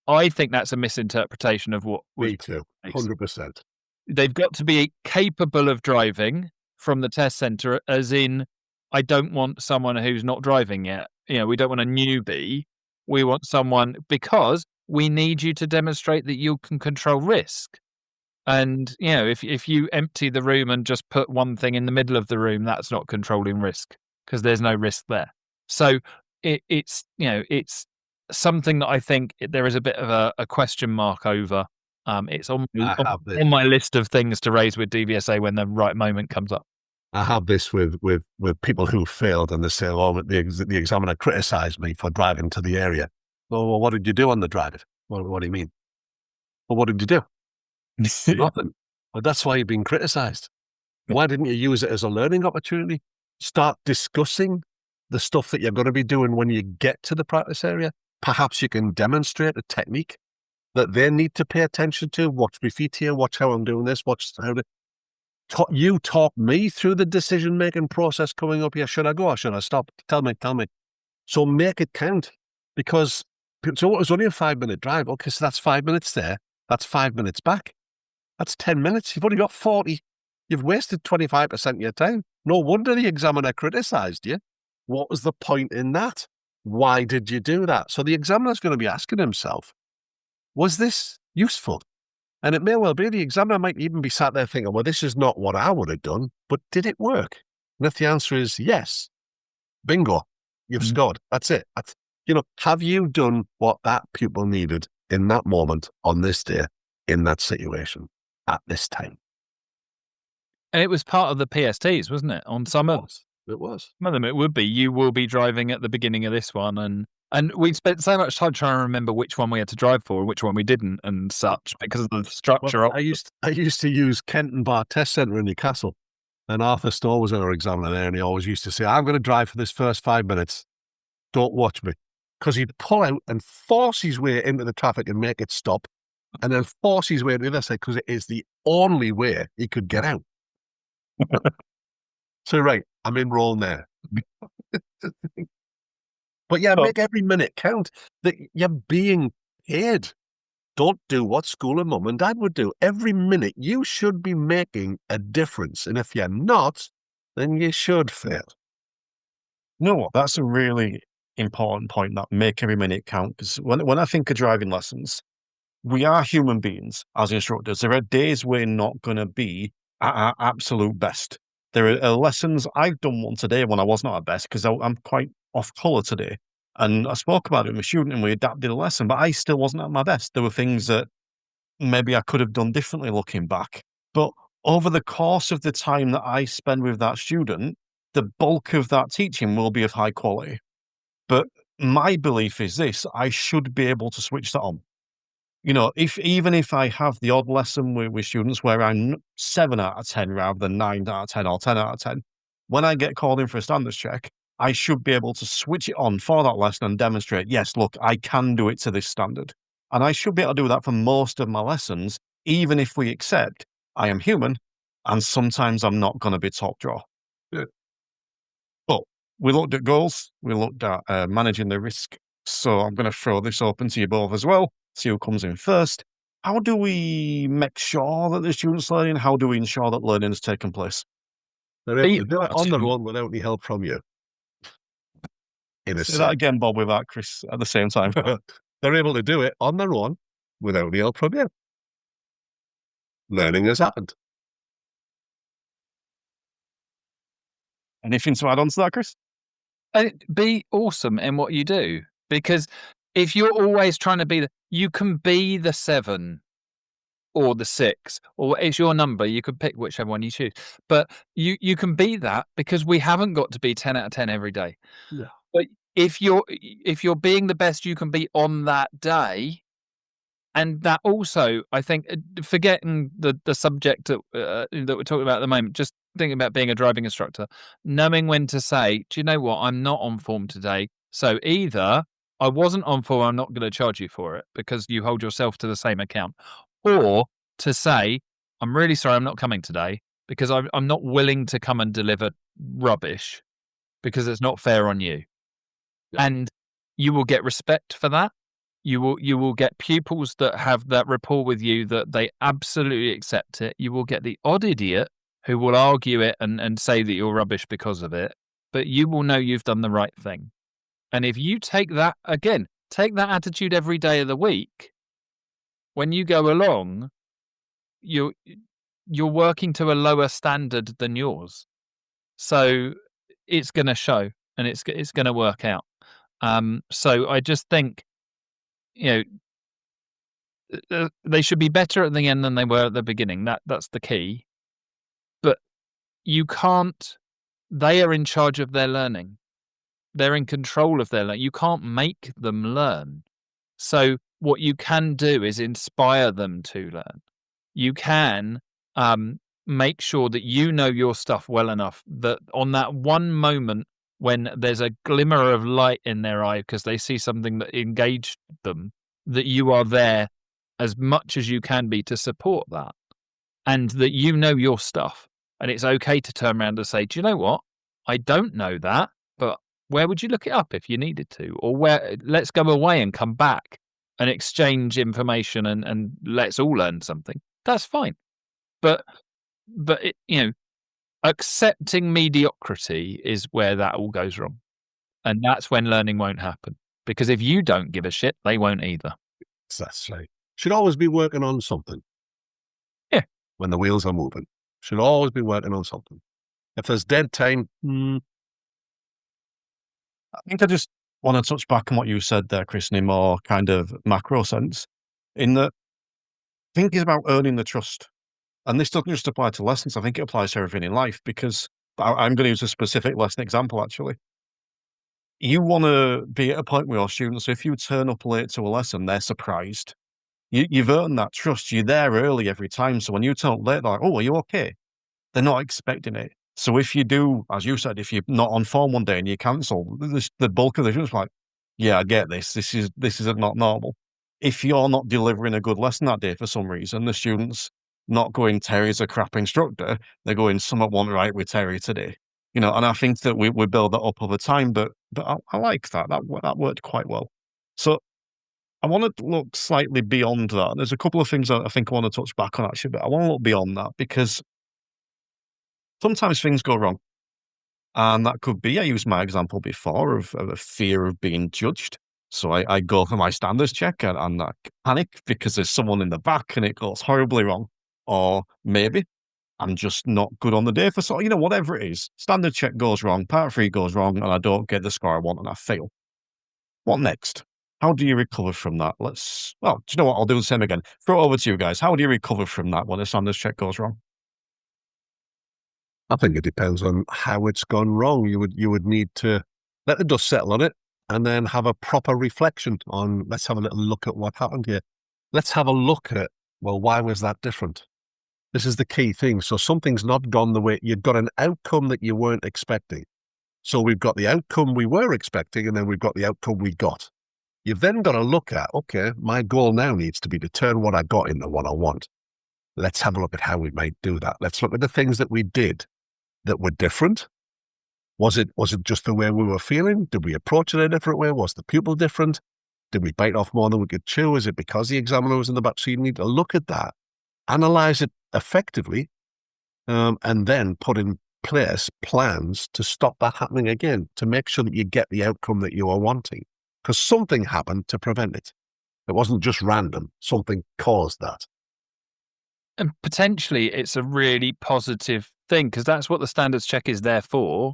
C: I think that's a misinterpretation of what.
D: Me too, 100%.
C: They've got to be capable of driving from the test centre, as in, I don't want someone who's not driving yet. We don't want a newbie. We want someone, because we need you to demonstrate that you can control risk. And, if you empty the room and just put one thing in the middle of the room, that's not controlling risk because there's no risk there. So it's something that I think there is a bit of a question mark over. It's on my list of things to raise with DVSA when the right moment comes up.
D: I have this with people who failed, and they say, "Oh, the examiner criticised me for driving to the area." Well, what did you do on the drive? What do you mean? Well, what did you do? Nothing. But that's why you're being criticised. Why didn't you use it as a learning opportunity? Start discussing the stuff that you're going to be doing when you get to the practice area. Perhaps you can demonstrate a technique that they need to pay attention to. Watch my feet here. Watch how I'm doing this. Watch how you talk me through the decision-making process coming up here. Should I go or should I stop? Tell me. So make it count, because so it was only a 5-minute drive. Okay, so that's 5 minutes there. That's 5 minutes back. That's 10 minutes. You've only got 40. You've wasted 25% of your time. No wonder the examiner criticised you. What was the point in that? Why did you do that? So the examiner's going to be asking himself, was this useful? And it may well be the examiner might even be sat there thinking, well, this is not what I would have done, but did it work? And if the answer is yes, bingo, you've scored. That's it. Have you done what that pupil needed in that moment, on this day, in that situation, at this time?
C: And it was part of the PSTs, wasn't it? On some of them, it would be. You will be driving at the beginning of this one, and we spent so much time trying to remember which one we had to drive for and which one we didn't, and such, because of the structure.
D: Well, I used to use Kenton Bar Test Centre in Newcastle, and Arthur Storr was our examiner there, and he always used to say, "I'm going to drive for this first 5 minutes. Don't watch me," because he'd pull out and force his way into the traffic and make it stop, and then force his way to the other side because it is the only way he could get out. So, right, I'm in wrong there. But yeah, make every minute count. That you're being paid. Don't do what school and mum and dad would do. Every minute you should be making a difference. And if you're not, then you should fail.
B: No, that's a really important point, that make every minute count. Because when I think of driving lessons, we are human beings as instructors. There are days we're not going to be at our absolute best. There are lessons. I've done one today when I was not at best because I'm quite off colour today. And I spoke about it with my student and we adapted a lesson, but I still wasn't at my best. There were things that maybe I could have done differently looking back. But over the course of the time that I spend with that student, the bulk of that teaching will be of high quality. But my belief is this: I should be able to switch that on. Even if I have the odd lesson with students where I'm 7 out of 10 rather than 9 out of 10 or 10 out of 10, when I get called in for a standards check, I should be able to switch it on for that lesson and demonstrate, yes, look, I can do it to this standard. And I should be able to do that for most of my lessons, even if we accept I am human and sometimes I'm not going to be top draw. But we looked at goals, we looked at managing the risk. So I'm going to throw this open to you both as well. See who comes in first. How do we make sure that the student's learning? How do we ensure that learning has taken place?
D: They're able to do it on their own without any help from you.
B: Say that again, Bob, without Chris at the same time.
D: They're able to do it on their own without any help from you. Learning has happened.
B: Anything to add on to that, Chris?
C: Be awesome in what you do, because if you're always trying to you can be the 7 or the 6, or it's your number. You could pick whichever one you choose, but you can be that, because we haven't got to be 10 out of 10 every day.
D: Yeah.
C: But if you're being the best you can be on that day, and that also, I think, forgetting the subject that we're talking about at the moment, just thinking about being a driving instructor, knowing when to say, do you know what, I'm not on form today. So either I wasn't on form, I'm not going to charge you for it, because you hold yourself to the same account. Or to say, I'm really sorry, I'm not coming today, because I'm not willing to come and deliver rubbish, because it's not fair on you. Yeah. And you will get respect for that. You will get pupils that have that rapport with you, that they absolutely accept it. You will get the odd idiot who will argue it and say that you're rubbish because of it, but you will know you've done the right thing. And if you take that attitude every day of the week, when you go along, you're working to a lower standard than yours. So it's going to show, and it's going to work out. So I just think, they should be better at the end than they were at the beginning. That's the key. But you can't, they are in charge of their learning. They're in control of their learning. You can't make them learn. So what you can do is inspire them to learn. You can make sure that you know your stuff well enough that on that one moment when there's a glimmer of light in their eye because they see something that engaged them, that you are there as much as you can be to support that, and that you know your stuff. And it's okay to turn around and say, do you know what? I don't know that, but where would you look it up if you needed to? Or let's go away and come back and exchange information and let's all learn something. That's fine. But accepting mediocrity is where that all goes wrong. And that's when learning won't happen. Because if you don't give a shit, they won't either.
D: Exactly. Should always be working on something.
C: Yeah.
D: When the wheels are moving. Should always be working on something. If there's dead time,
B: I think I just want to touch back on what you said there, Chris, in a more kind of macro sense, in that I think it's about earning the trust. And this doesn't just apply to lessons. I think it applies to everything in life, because I'm going to use a specific lesson example, actually. You want to be at a point with your students, so if you turn up late to a lesson, they're surprised. You've earned that trust. You're there early every time. So when you turn up late, they're like, oh, are you okay? They're not expecting it. So if you do, as you said, if you're not on form one day and you cancel, the bulk of the students are like, yeah, I get this. This is not normal. If you're not delivering a good lesson that day for some reason, the students not going, Terry's a crap instructor. They're going, something wasn't right with Terry today. And I think that we build that up over time, but I like that. That worked quite well. So I want to look slightly beyond that. There's a couple of things I think I want to touch back on, actually, but I want to look beyond that, because sometimes things go wrong. And that could be, I used my example before of a fear of being judged. So I go for my standards check and I panic because there's someone in the back and it goes horribly wrong. Or maybe I'm just not good on the day for whatever it is. Standard check goes wrong, part 3 goes wrong, and I don't get the score I want and I fail. What next? How do you recover from that? Do you know what? I'll do the same again. Throw it over to you guys. How do you recover from that when a standards check goes wrong?
D: I think it depends on how it's gone wrong. You would need to let the dust settle on it and then have a proper reflection on, let's have a little look at what happened here. Let's have a look at, well, why was that different? This is the key thing. So something's not gone the way, you've got an outcome that you weren't expecting. So we've got the outcome we were expecting, and then we've got the outcome we got. You've then got to look at, okay, my goal now needs to be to turn what I got into what I want. Let's have a look at how we might do that. Let's look at the things that we did that were different. Was it just the way we were feeling? Did we approach it a different way? Was the pupil different? Did we bite off more than we could chew? Is it because the examiner was in the back? So you need to look at that, analyze it effectively, and then put in place plans to stop that happening again, to make sure that you get the outcome that you are wanting. Because something happened to prevent it. It wasn't just random. Something caused that.
C: And potentially it's a really positive thing, because that's what the standards check is there for.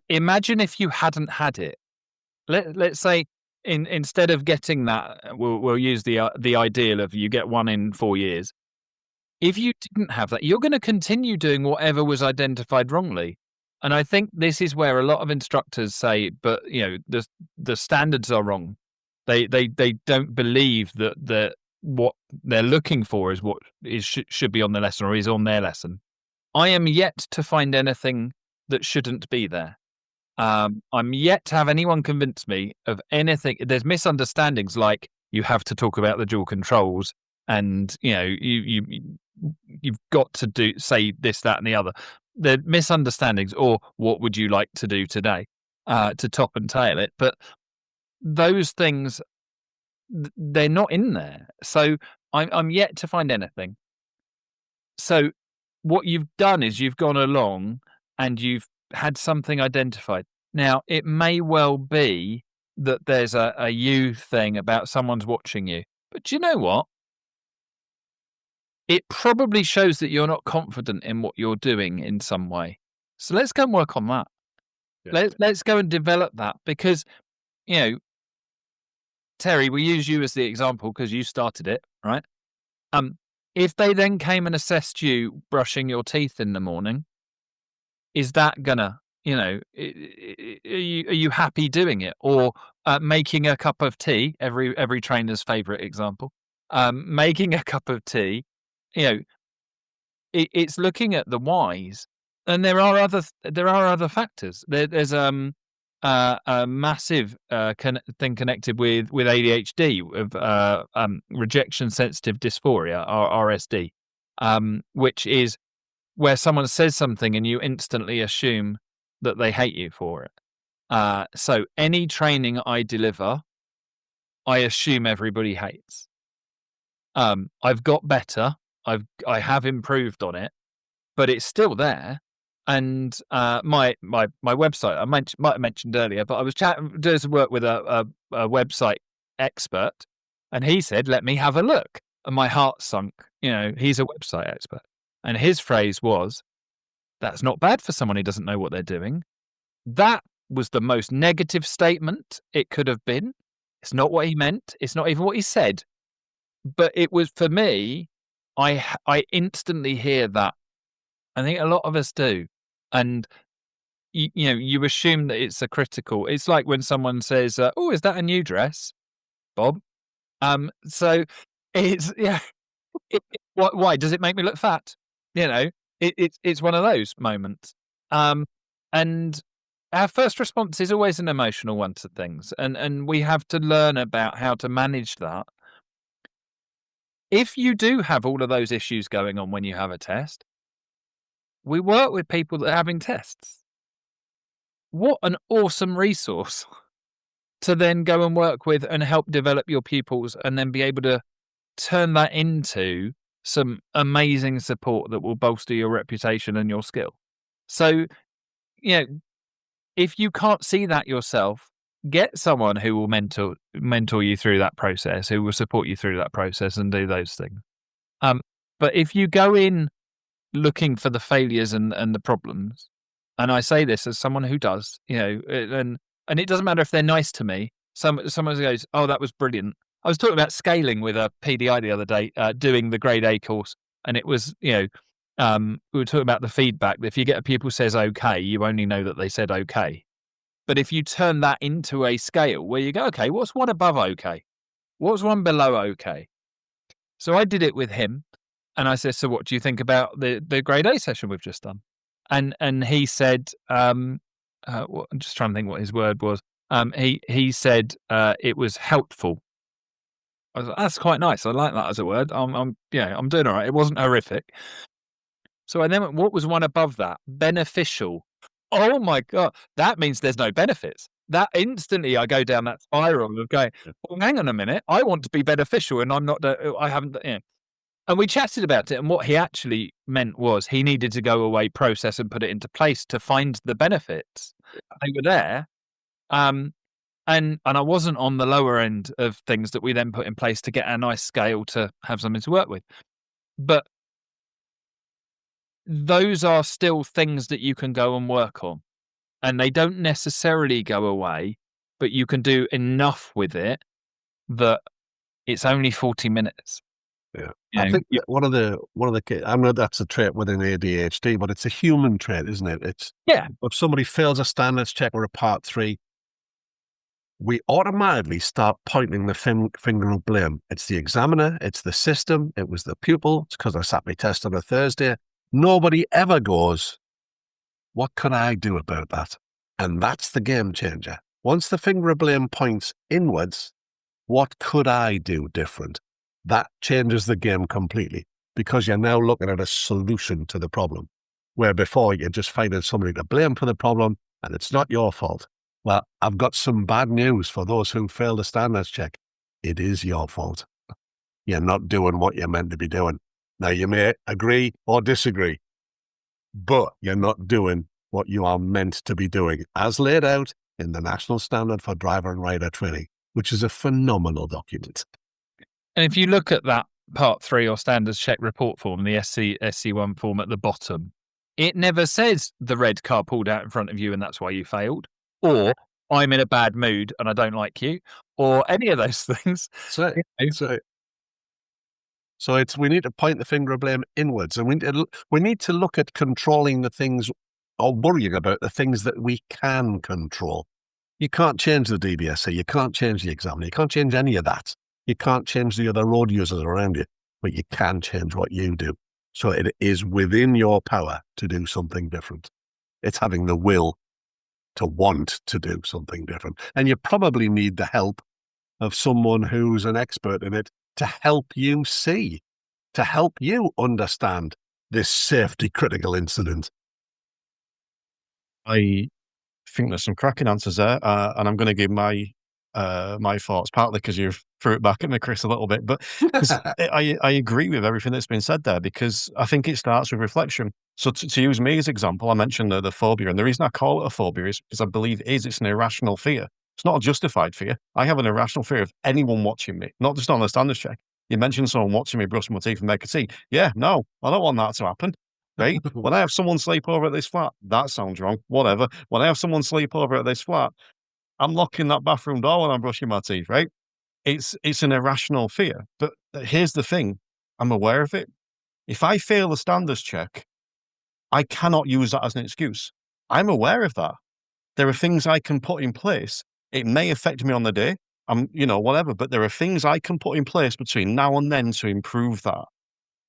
C: Imagine if you hadn't had it. Let's say instead of getting that, we'll use the ideal of you get 1 in 4 years. If you didn't have that, you're going to continue doing whatever was identified wrongly. And I think this is where a lot of instructors say, but the standards are wrong. They don't believe that what they're looking for is what should be on the lesson or is on their lesson. I am yet to find anything that shouldn't be there. I'm yet to have anyone convince me of anything. There's misunderstandings, like you have to talk about the dual controls, and you've got to say this, that, and the other. The misunderstandings, or what would you like to do today, to top and tail it. But those things, they're not in there. So I'm yet to find anything. So what you've done is you've gone along and you've had something identified. Now, it may well be that there's a you thing about someone's watching you. But do you know what? It probably shows that you're not confident in what you're doing in some way. So let's go and work on that. Yeah. Let's go and develop that, because, Terry, we use you as the example because you started it, right? If they then came and assessed you brushing your teeth in the morning, is that gonna, are you happy doing it? Or making a cup of tea, every trainer's favorite example, making a cup of tea, it's looking at the whys, and there are other factors. There's a massive thing connected with ADHD, of rejection sensitive dysphoria, or RSD, which is where someone says something and you instantly assume that they hate you for it. So any training I deliver, I assume everybody hates. I've got better. I have improved on it, but it's still there. And my website, I might have mentioned earlier, but I was doing some work with a website expert, and he said, "Let me have a look." And my heart sunk. He's a website expert, and his phrase was, "That's not bad for someone who doesn't know what they're doing." That was the most negative statement it could have been. It's not what he meant. It's not even what he said. But it was, for me, I instantly hear that. I think a lot of us do. And you assume that it's a critical. It's like when someone says, "Oh, is that a new dress, Bob?" So it's why does it make me look fat? It's one of those moments. And our first response is always an emotional one to things, and we have to learn about how to manage that. If you do have all of those issues going on when you have a test, we work with people that are having tests. What an awesome resource to then go and work with and help develop your pupils, and then be able to turn that into some amazing support that will bolster your reputation and your skill. So, if you can't see that yourself, get someone who will mentor you through that process, who will support you through that process and do those things. But if you go in looking for the failures and the problems, and I say this as someone who does, and it doesn't matter if they're nice to me. Someone goes, "Oh, that was brilliant." I was talking about scaling with a PDI the other day, doing the grade A course, and it was, we were talking about the feedback. If you get a pupil says okay, you only know that they said okay. But if you turn that into a scale where you go, okay, what's one above okay? What's one below okay? So I did it with him, and I said, "So what do you think about the grade A session we've just done?" And he said, I'm just trying to think what his word was. He said it was helpful. I was like, "That's quite nice. I like that as a word. I'm doing all right. It wasn't horrific." So I then went, what was one above that? Beneficial. Oh my God, that means there's no benefits. That instantly I go down that spiral of going, well, hang on a minute, I want to be beneficial, and I haven't. And we chatted about it, and what he actually meant was he needed to go away, process, and put it into place to find the benefits. They were there, and I wasn't on the lower end of things that we then put in place to get a nice scale to have something to work with. But those are still things that you can go and work on, and they don't necessarily go away, but you can do enough with it that it's only 40 minutes.
D: Yeah. I think one of the I know that's a trait within ADHD, but it's a human trait, isn't it? It's if somebody fails a standards check or a part 3, we automatically start pointing the finger of blame. It's the examiner, it's the system, it was the pupil, it's because I sat my test on a Thursday. Nobody ever goes, what can I do about that? And that's the game changer. Once the finger of blame points inwards, what could I do different? That changes the game completely, because you're now looking at a solution to the problem, where before you're just finding somebody to blame for the problem and it's not your fault. Well, I've got some bad news for those who failed a standards check. It is your fault. You're not doing what you're meant to be doing. Now, you may agree or disagree, but you're not doing what you are meant to be doing, as laid out in the National Standard for Driver and Rider Training, which is a phenomenal document.
C: And if you look at that Part 3 or Standards Check report form, the SC1 form at the bottom, it never says the red car pulled out in front of you and that's why you failed, or I'm in a bad mood and I don't like you, or any of those things.
D: So it's we need to point the finger of blame inwards, and we need to look at controlling the things or worrying about the things that we can control. You can't change the DVSA, you can't change the examiner, you can't change any of that. You can't change the other road users around you, but you can change what you do. So it is within your power to do something different. It's having the will to want to do something different. And you probably need the help of someone who's an expert in it to help you see, to help you understand this safety critical incident.
B: I think there's some cracking answers there, and I'm going to give my thoughts, partly because you threw it back at me, Chris, a little bit, but 'cause I agree with everything that's been said there, because I think it starts with reflection. So to use me as example, I mentioned the phobia, and the reason I call it a phobia is because I believe it's an irrational fear. It's not a justified fear. I have an irrational fear of anyone watching me, not just on the standards check. You mentioned someone watching me brush my teeth and make a tea. Yeah, no, I don't want that to happen. Right? When I have someone sleep over at this flat, that sounds wrong. Whatever. When I have someone sleep over at this flat, I'm locking that bathroom door when I'm brushing my teeth, right? It's an irrational fear. But here's the thing. I'm aware of it. If I fail the standards check, I cannot use that as an excuse. I'm aware of that. There are things I can put in place. It may affect me on the day, whatever, but there are things I can put in place between now and then to improve that.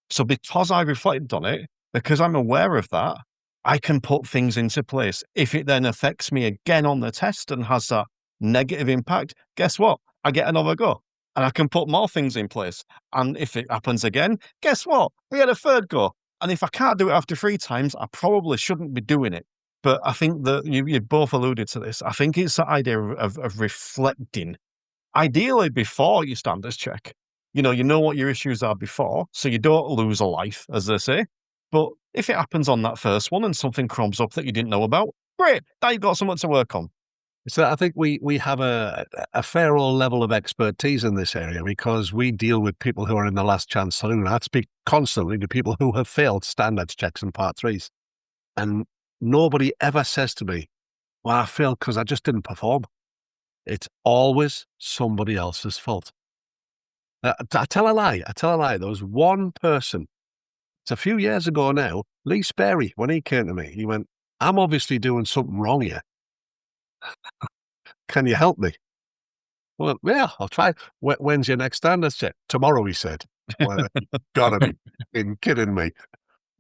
B: So because I reflected on it, because I'm aware of that, I can put things into place. If it then affects me again on the test and has that negative impact, guess what? I get another go and I can put more things in place. And if it happens again, guess what? We get a third go. And if I can't do it after 3 times, I probably shouldn't be doing it. But I think that you both alluded to this. I think it's the idea of reflecting, ideally before your standards check. You know what your issues are before, so you don't lose a life, as they say. But if it happens on that first one and something crumbs up that you didn't know about, great, now you've got something to work on.
D: So I think we have a fair old level of expertise in this area because we deal with people who are in the last chance saloon. I speak constantly to people who have failed standards checks and part 3s. And nobody ever says to me, well, I failed because I just didn't perform. It's always somebody else's fault. I tell a lie. There was one person, it's a few years ago now, Lee Sperry, when he came to me, he went, I'm obviously doing something wrong here. Can you help me? Well, yeah, I'll try. When's your next standards check? Tomorrow, he said. Well, you've got to be kidding me.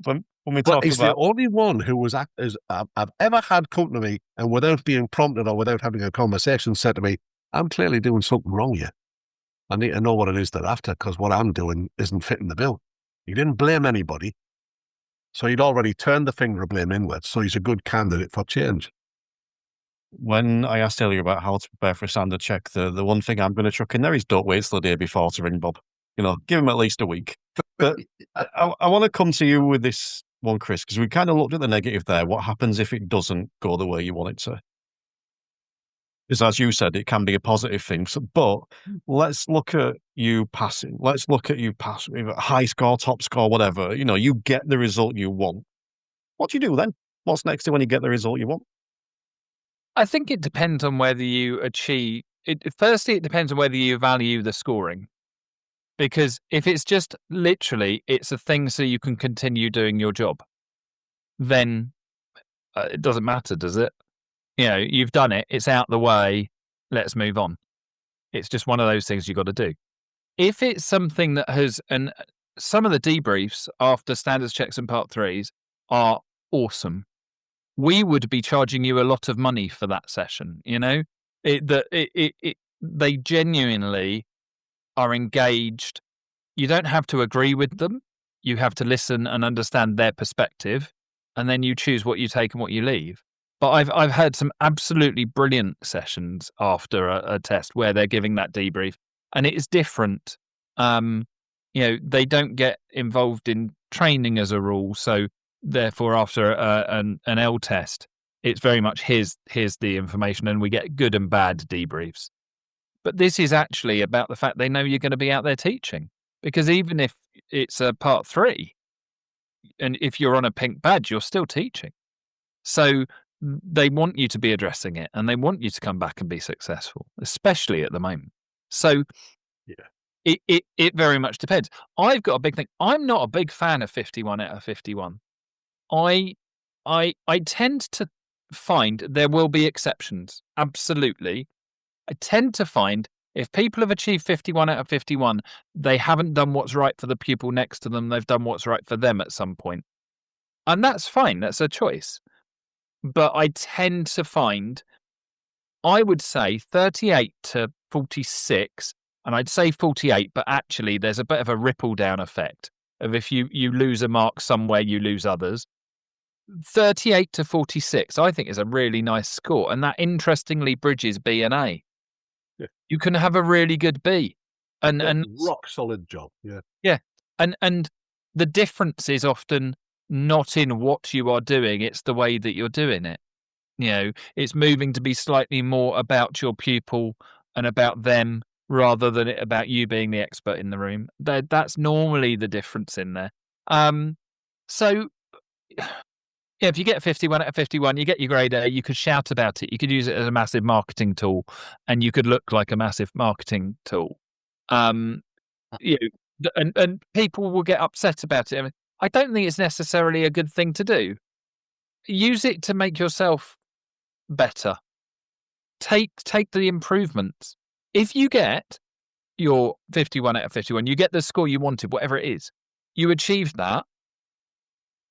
B: When we talk
D: he's
B: about
D: the only one who I've ever had come to me and without being prompted or without having a conversation said to me, I'm clearly doing something wrong here. I need to know what it is they're after because what I'm doing isn't fitting the bill. He didn't blame anybody. So he'd already turned the finger of blame inwards. So he's a good candidate for change.
B: when I asked earlier about how to prepare for a standard check, the one thing I'm going to chuck in there is don't wait till the day before to ring Bob. Give him at least a week. But I want to come to you with this one, Chris, because we kind of looked at the negative there. What happens if it doesn't go the way you want it to? Because as you said, it can be a positive thing. But let's look at you passing. Let's look at you passing, high score, top score, whatever. You get the result you want. What do you do then? What's next to when you get the result you want?
C: I think it depends on whether you achieve it. Firstly, it depends on whether you value the scoring. Because if it's just literally, it's a thing so you can continue doing your job, then it doesn't matter, does it? You've done it. It's out the way. Let's move on. It's just one of those things you've got to do. If it's something that has, and some of the debriefs after standards checks and part 3s are awesome. We would be charging you a lot of money for that session. They genuinely are engaged. You don't have to agree with them. You have to listen and understand their perspective, and then you choose what you take and what you leave. But I've had some absolutely brilliant sessions after a test where they're giving that debrief, and it is different. They don't get involved in training as a rule, so therefore after an L test, it's very much here's the information, and we get good and bad debriefs. But this is actually about the fact they know you're going to be out there teaching, because even if it's a part 3, and if you're on a pink badge, you're still teaching. So they want you to be addressing it, and they want you to come back and be successful, especially at the moment. So yeah, it very much depends. I've got a big thing. I'm not a big fan of 51 out of 51. I I tend to find there will be exceptions. Absolutely. I tend to find if people have achieved 51 out of 51, they haven't done what's right for the pupil next to them. They've done what's right for them at some point. And that's fine. That's a choice. But I tend to find, I would say 38 to 46, and I'd say 48, but actually there's a bit of a ripple down effect of if you lose a mark somewhere, you lose others. 38 to 46, I think, is a really nice score. And that interestingly bridges B and A.
D: Yeah.
C: You can have a really good B. And
D: rock solid job. Yeah.
C: Yeah. And the difference is often not in what you are doing, it's the way that you're doing it. It's moving to be slightly more about your pupil and about them rather than it about you being the expert in the room. That's normally the difference in there. So yeah, if you get 51 out of 51, you get your grade A, you could shout about it. You could use it as a massive marketing tool, and you could look like a massive marketing tool. And people will get upset about it. I mean, I don't think it's necessarily a good thing to do. Use it to make yourself better. Take the improvements. If you get your 51 out of 51, you get the score you wanted, whatever it is, you achieved that.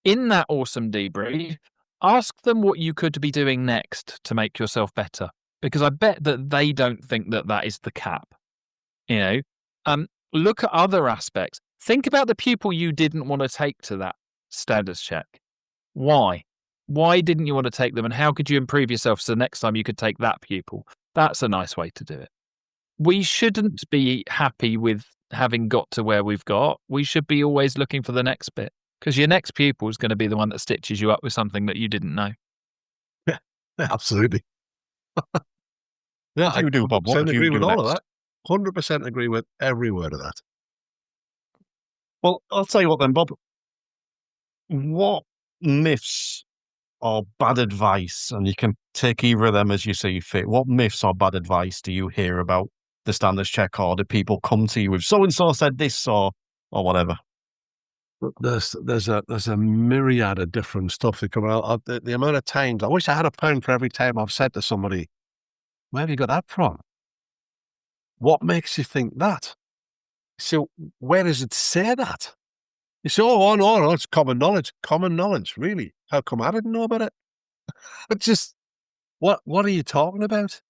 C: In that awesome debrief, ask them what you could be doing next to make yourself better, because I bet that they don't think that is the cap. Look at other aspects. Think about the pupil you didn't want to take to that standards check. Why? Why didn't you want to take them, and how could you improve yourself so next time you could take that pupil? That's a nice way to do it. We shouldn't be happy with having got to where we've got. We should be always looking for the next bit. Because your next pupil is going to be the one that stitches you up with something that you didn't know.
D: Yeah, absolutely.
B: Yeah,
D: I
B: do, Bob. What
D: agree with all
B: next?
D: of that. 100% agree with every word of that.
B: Well, I'll tell you what then, Bob. What myths or bad advice, and you can take either of them as you see fit, what myths or bad advice do you hear about the standards check, or do people come to you with so-and-so said this or whatever?
D: There's a myriad of different stuff that come out. The amount of times, I wish I had a pound for every time I've said to somebody, where have you got that from? What makes you think that? So where does it say that? You say, oh no, it's common knowledge. Common knowledge, really? How come I didn't know about it? It's just, what are you talking about?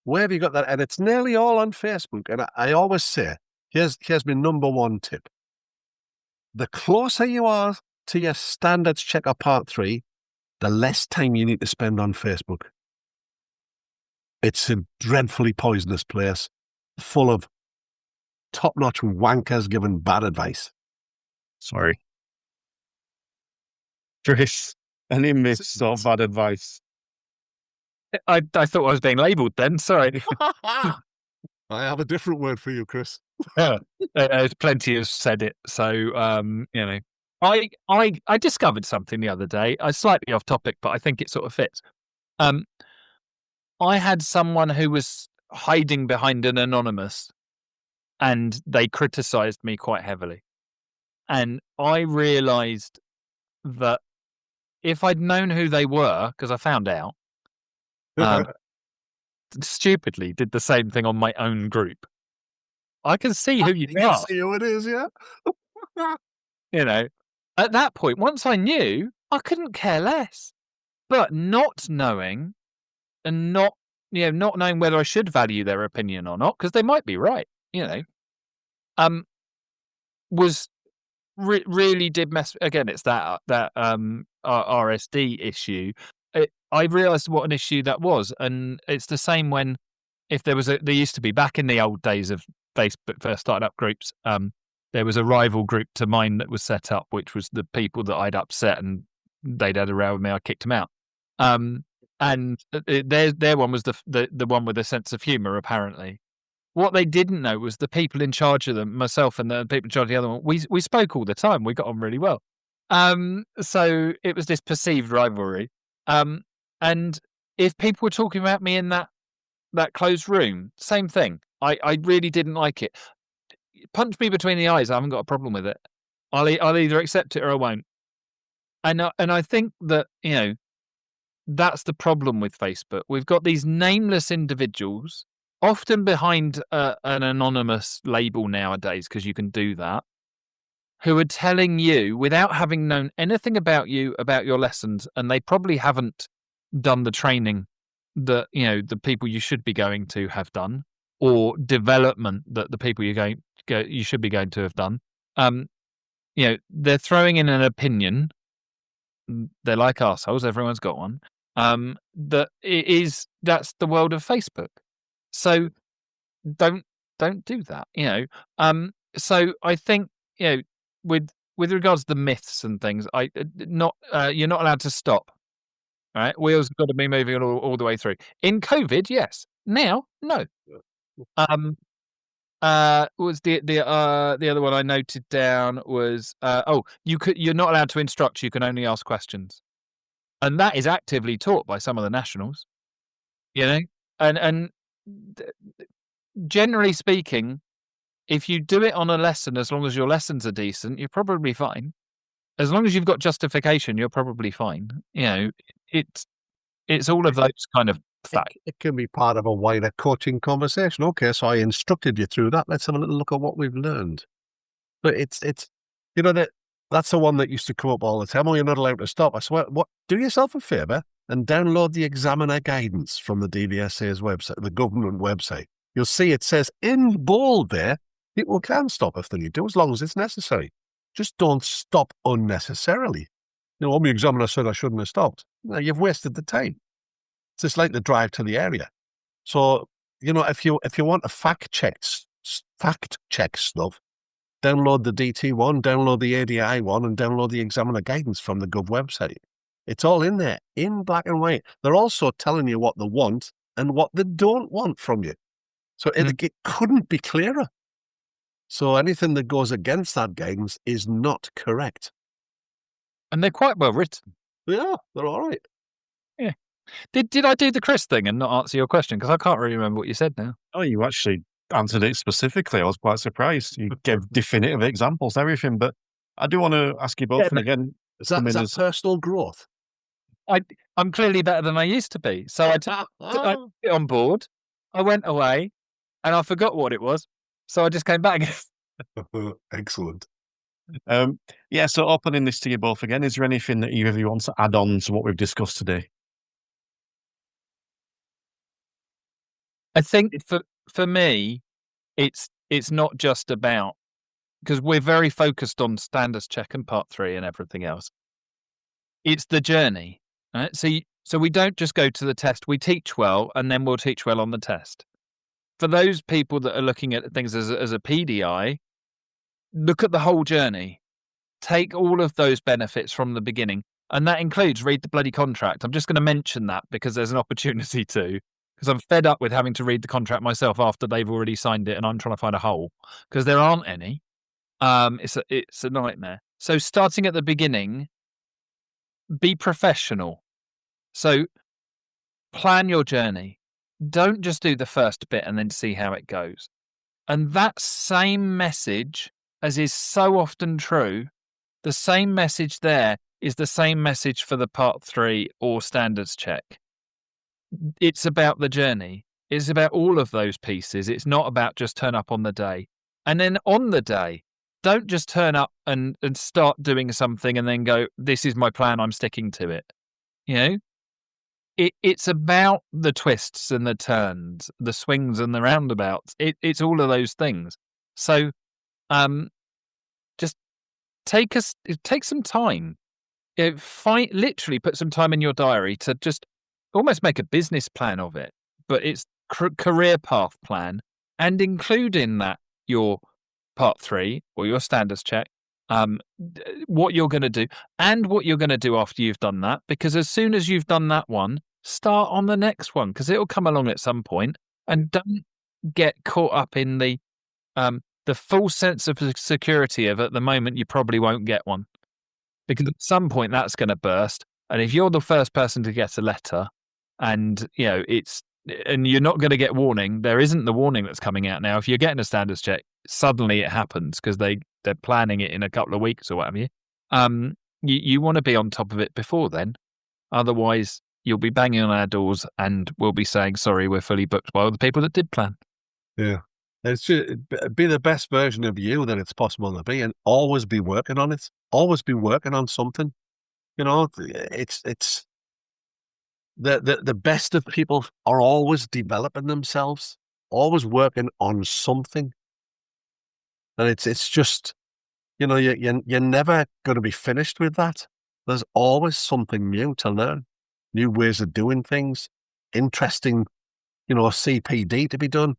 D: Where have you got that? And it's nearly all on Facebook. And I always say, here's my number one tip. The closer you are to your standards checker part 3, the less time you need to spend on Facebook. It's a dreadfully poisonous place, full of top-notch wankers giving bad advice.
B: Sorry. Chris, any myths or bad advice?
C: I thought I was being labelled then. Sorry.
D: I have a different word for you, Chris.
C: There's plenty have said it. So, I discovered something the other day. I slightly off topic, but I think it sort of fits. I had someone who was hiding behind an anonymous, and they criticised me quite heavily. And I realised that if I'd known who they were, because I found out, stupidly did the same thing on my own group. I can see who you are.
D: See who it is, yeah.
C: At that point, once I knew, I couldn't care less. But not knowing, and not knowing whether I should value their opinion or not, because they might be right, was really did mess. Again, it's that RSD issue. I realised what an issue that was, and it's the same when if there used to be back in the old days of Facebook first starting up groups. There was a rival group to mine that was set up, which was the people that I'd upset, and they'd had a row with me. I kicked them out. And their one was the one with a sense of humour, apparently. What they didn't know was the people in charge of them, myself and the people in charge of the other one, we spoke all the time. We got on really well. So it was this perceived rivalry. And if people were talking about me in that closed room, same thing. I really didn't like it. Punch me between the eyes. I haven't got a problem with it. I'll either accept it or I won't. And I think that, that's the problem with Facebook. We've got these nameless individuals, often behind an anonymous label nowadays, because you can do that, who are telling you, without having known anything about you, about your lessons, and they probably haven't done the training that, the people you should be going to have done, or development that the people you should be going to have done. They're throwing in an opinion. They're like arseholes. Everyone's got one. That's the world of Facebook. So don't do that. So I think, with regards to the myths and things, you're not allowed to stop. Right, wheels have got to be moving all the way through. In COVID, yes. Now, no. Was the other one I noted down was you're not allowed to instruct. You can only ask questions, and that is actively taught by some of the nationals. And generally speaking, if you do it on a lesson, as long as your lessons are decent, you're probably fine. As long as you've got justification, you're probably fine. It's all of those kind of facts.
D: It can be part of a wider coaching conversation. Okay, so I instructed you through that. Let's have a little look at what we've learned. But it's that's the one that used to come up all the time. Oh, you're not allowed to stop. I swear, what? Do yourself a favour and download the examiner guidance from the DVSA's website, the government website. You'll see it says in bold there, people can stop if they need to, as long as it's necessary. Just don't stop unnecessarily. I'm the examiner said I shouldn't have stopped. No, you've wasted the time. It's just like the drive to the area. So, if you want to fact check stuff, download the DT one, download the ADI one, and download the examiner guidance from the Gov website. It's all in there, in black and white. They're also telling you what they want and what they don't want from you. So it couldn't be clearer. So anything that goes against that guidance is not correct.
C: And they're quite well written.
D: Yeah, they're all right.
C: Yeah. Did I do the Chris thing and not answer your question? Because I can't really remember what you said now.
B: Oh, you actually answered it specifically. I was quite surprised. You gave definitive examples, everything. But I do want to ask you both, and again,
D: is that personal growth?
C: I'm clearly better than I used to be. So I took it on board. I went away, and I forgot what it was. So I just came back.
D: Excellent.
B: So opening this to you both again, is there anything that either of you want to add on to what we've discussed today?
C: I think for me, it's not just about, because we're very focused on standards check and part 3 and everything else. It's the journey, right? So we don't just go to the test. We teach well, and then we'll teach well on the test. For those people that are looking at things as a PDI, look at the whole journey. Take all of those benefits from the beginning. And that includes read the bloody contract. I'm just going to mention that because there's an opportunity to. Because I'm fed up with having to read the contract myself after they've already signed it and I'm trying to find a hole. Because there aren't any. It's a nightmare. So starting at the beginning, be professional. So plan your journey. Don't just do the first bit and then see how it goes. And that same message, as is so often true, the same message there is the same message for the part 3 or standards check. It's about the journey. It's about all of those pieces. It's not about just turn up on the day. And then on the day, don't just turn up and start doing something and then go, this is my plan, I'm sticking to it. It's about the twists and the turns, the swings and the roundabouts. It's all of those things. So just take some time. Literally put some time in your diary to just almost make a business plan of it. But it's career path plan, and include in that your part 3 or your standards check, what you're going to do and what you're going to do after you've done that. Because as soon as you've done that one, start on the next one, because it'll come along at some point. And don't get caught up in the false sense of security of at the moment you probably won't get one, because at some point that's going to burst. And if you're the first person to get a letter, and and you're not going to get warning, there isn't the warning that's coming out now. If you're getting a standards check, suddenly it happens because they're planning it in a couple of weeks or whatever. you want to be on top of it before then. Otherwise, you'll be banging on our doors and we'll be saying, sorry, we're fully booked by all the people that did plan.
D: Yeah. It's just be the best version of you that it's possible to be, and always be working on it. Always be working on something. It's the best of people are always developing themselves, always working on something. And it's just, you're never going to be finished with that. There's always something new to learn, new ways of doing things, interesting, CPD to be done.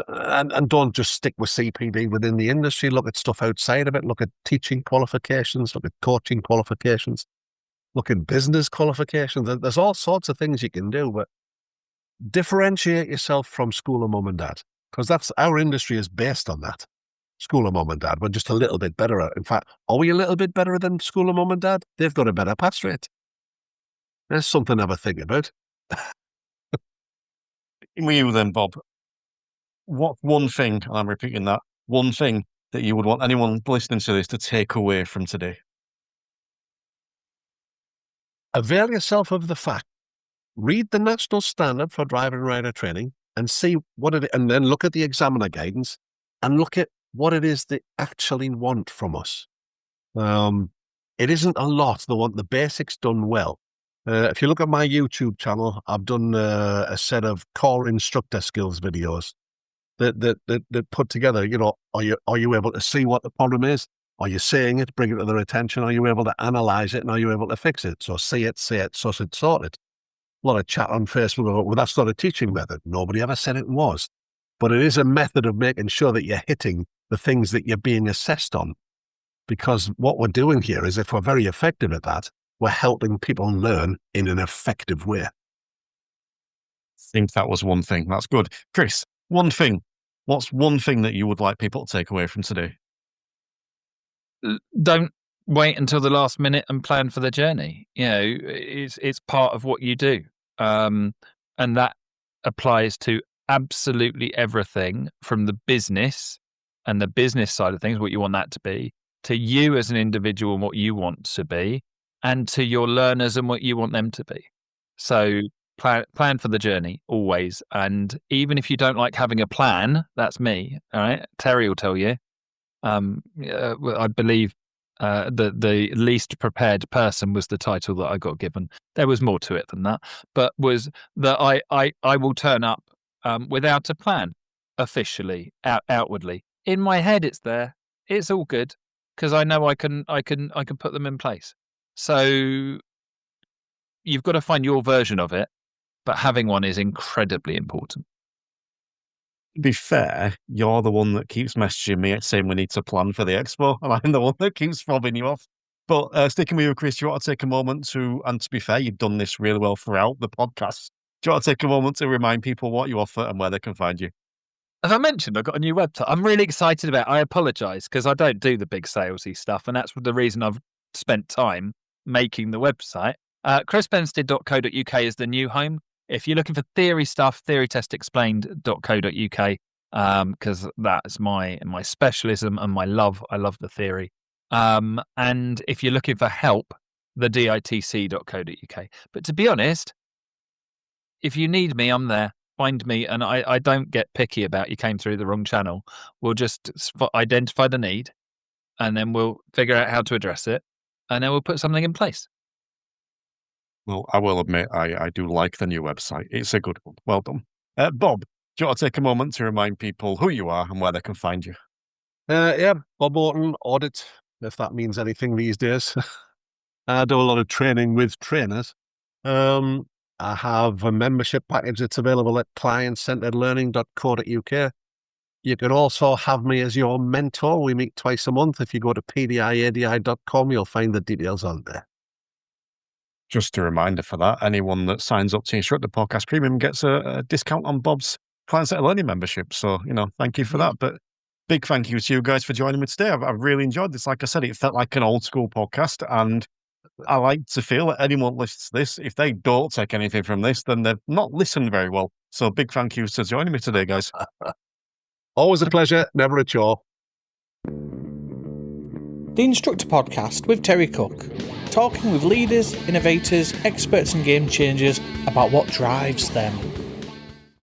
D: And don't just stick with CPD within the industry. Look at stuff outside of it. Look at teaching qualifications. Look at coaching qualifications. Look at business qualifications. There's all sorts of things you can do, but differentiate yourself from school of mum and dad, because that's our industry is based on that. School of mum and dad, we're just a little bit better. In fact, are we a little bit better than school of mum and dad? They've got a better pass rate. There's something to have a think about.
B: With you then, Bob, what one thing, and I'm repeating that, one thing that you would want anyone listening to this to take away from today?
D: Avail yourself of the fact. Read the National Standard for Driver and Rider Training and see what it, and then look at the examiner guidance and look at what it is they actually want from us. It isn't a lot. They want the basics done well. If you look at my YouTube channel, I've done a set of core instructor skills videos that put together, are you able to see what the problem is? Are you saying it, bring it to their attention? Are you able to analyze it, and are you able to fix it? So see it, say it, suss it, sort it. A lot of chat on Facebook about, well, that's not a teaching method. Nobody ever said it was. But it is a method of making sure that you're hitting the things that you're being assessed on. Because what we're doing here is, if we're very effective at that, we're helping people learn in an effective way.
B: I think that was one thing. That's good. Chris, one thing. What's one thing that you would like people to take away from today?
C: Don't wait until the last minute and plan for the journey. It's part of what you do. And that applies to absolutely everything, from the business and the business side of things, what you want that to be, to you as an individual and what you want to be, and to your learners and what you want them to be. So plan for the journey always. And even if you don't like having a plan, that's me. All right. Terry will tell you. I believe the least prepared person was the title that I got given. There was more to it than that, but was that I will turn up without a plan, officially, outwardly. In my head, it's there. It's all good because I know I can put them in place. So you've got to find your version of it, but having one is incredibly important.
B: To be fair, you're the one that keeps messaging me saying we need to plan for the expo, and I'm the one that keeps fobbing you off. But sticking with you, Chris, do you want to take a moment and to be fair, you've done this really well throughout the podcast. Do you want to take a moment to remind people what you offer and where they can find you?
C: As I mentioned, I've got a new website. I'm really excited about it. I apologise because I don't do the big salesy stuff, and that's the reason I've spent time making the website. chrisbensted.co.uk is the new home. If you're looking for theory stuff, theorytestexplained.co.uk, because that's my specialism and my love. I love the theory. And if you're looking for help, the ditc.co.uk. But to be honest, if you need me, I'm there. Find me, and I don't get picky about you came through the wrong channel. We'll just identify the need, and then we'll figure out how to address it, and then we'll put something in place.
B: Well, I will admit, I do like the new website. It's a good one. Well done. Bob, do you want to take a moment to remind people who you are and where they can find you?
D: Yeah, Bob Morton, audit, if that means anything these days. I do a lot of training with trainers. I have a membership package that's available at client-centeredlearning.co.uk. You can also have me as your mentor. We meet twice a month. If you go to pdiadi.com, you'll find the details on there.
B: Just a reminder for that, anyone that signs up to Instructor Podcast Premium gets a discount on Bob's client-centered learning membership. So, thank you for that. But big thank you to you guys for joining me today. I've really enjoyed this. Like I said, it felt like an old school podcast, and I like to feel that anyone listens to this, if they don't take anything from this, then they've not listened very well. So big thank you for joining me today, guys.
D: Always a pleasure, never a chore.
A: The Instructor Podcast with Terry Cook, talking with leaders, innovators, experts and game changers about what drives them.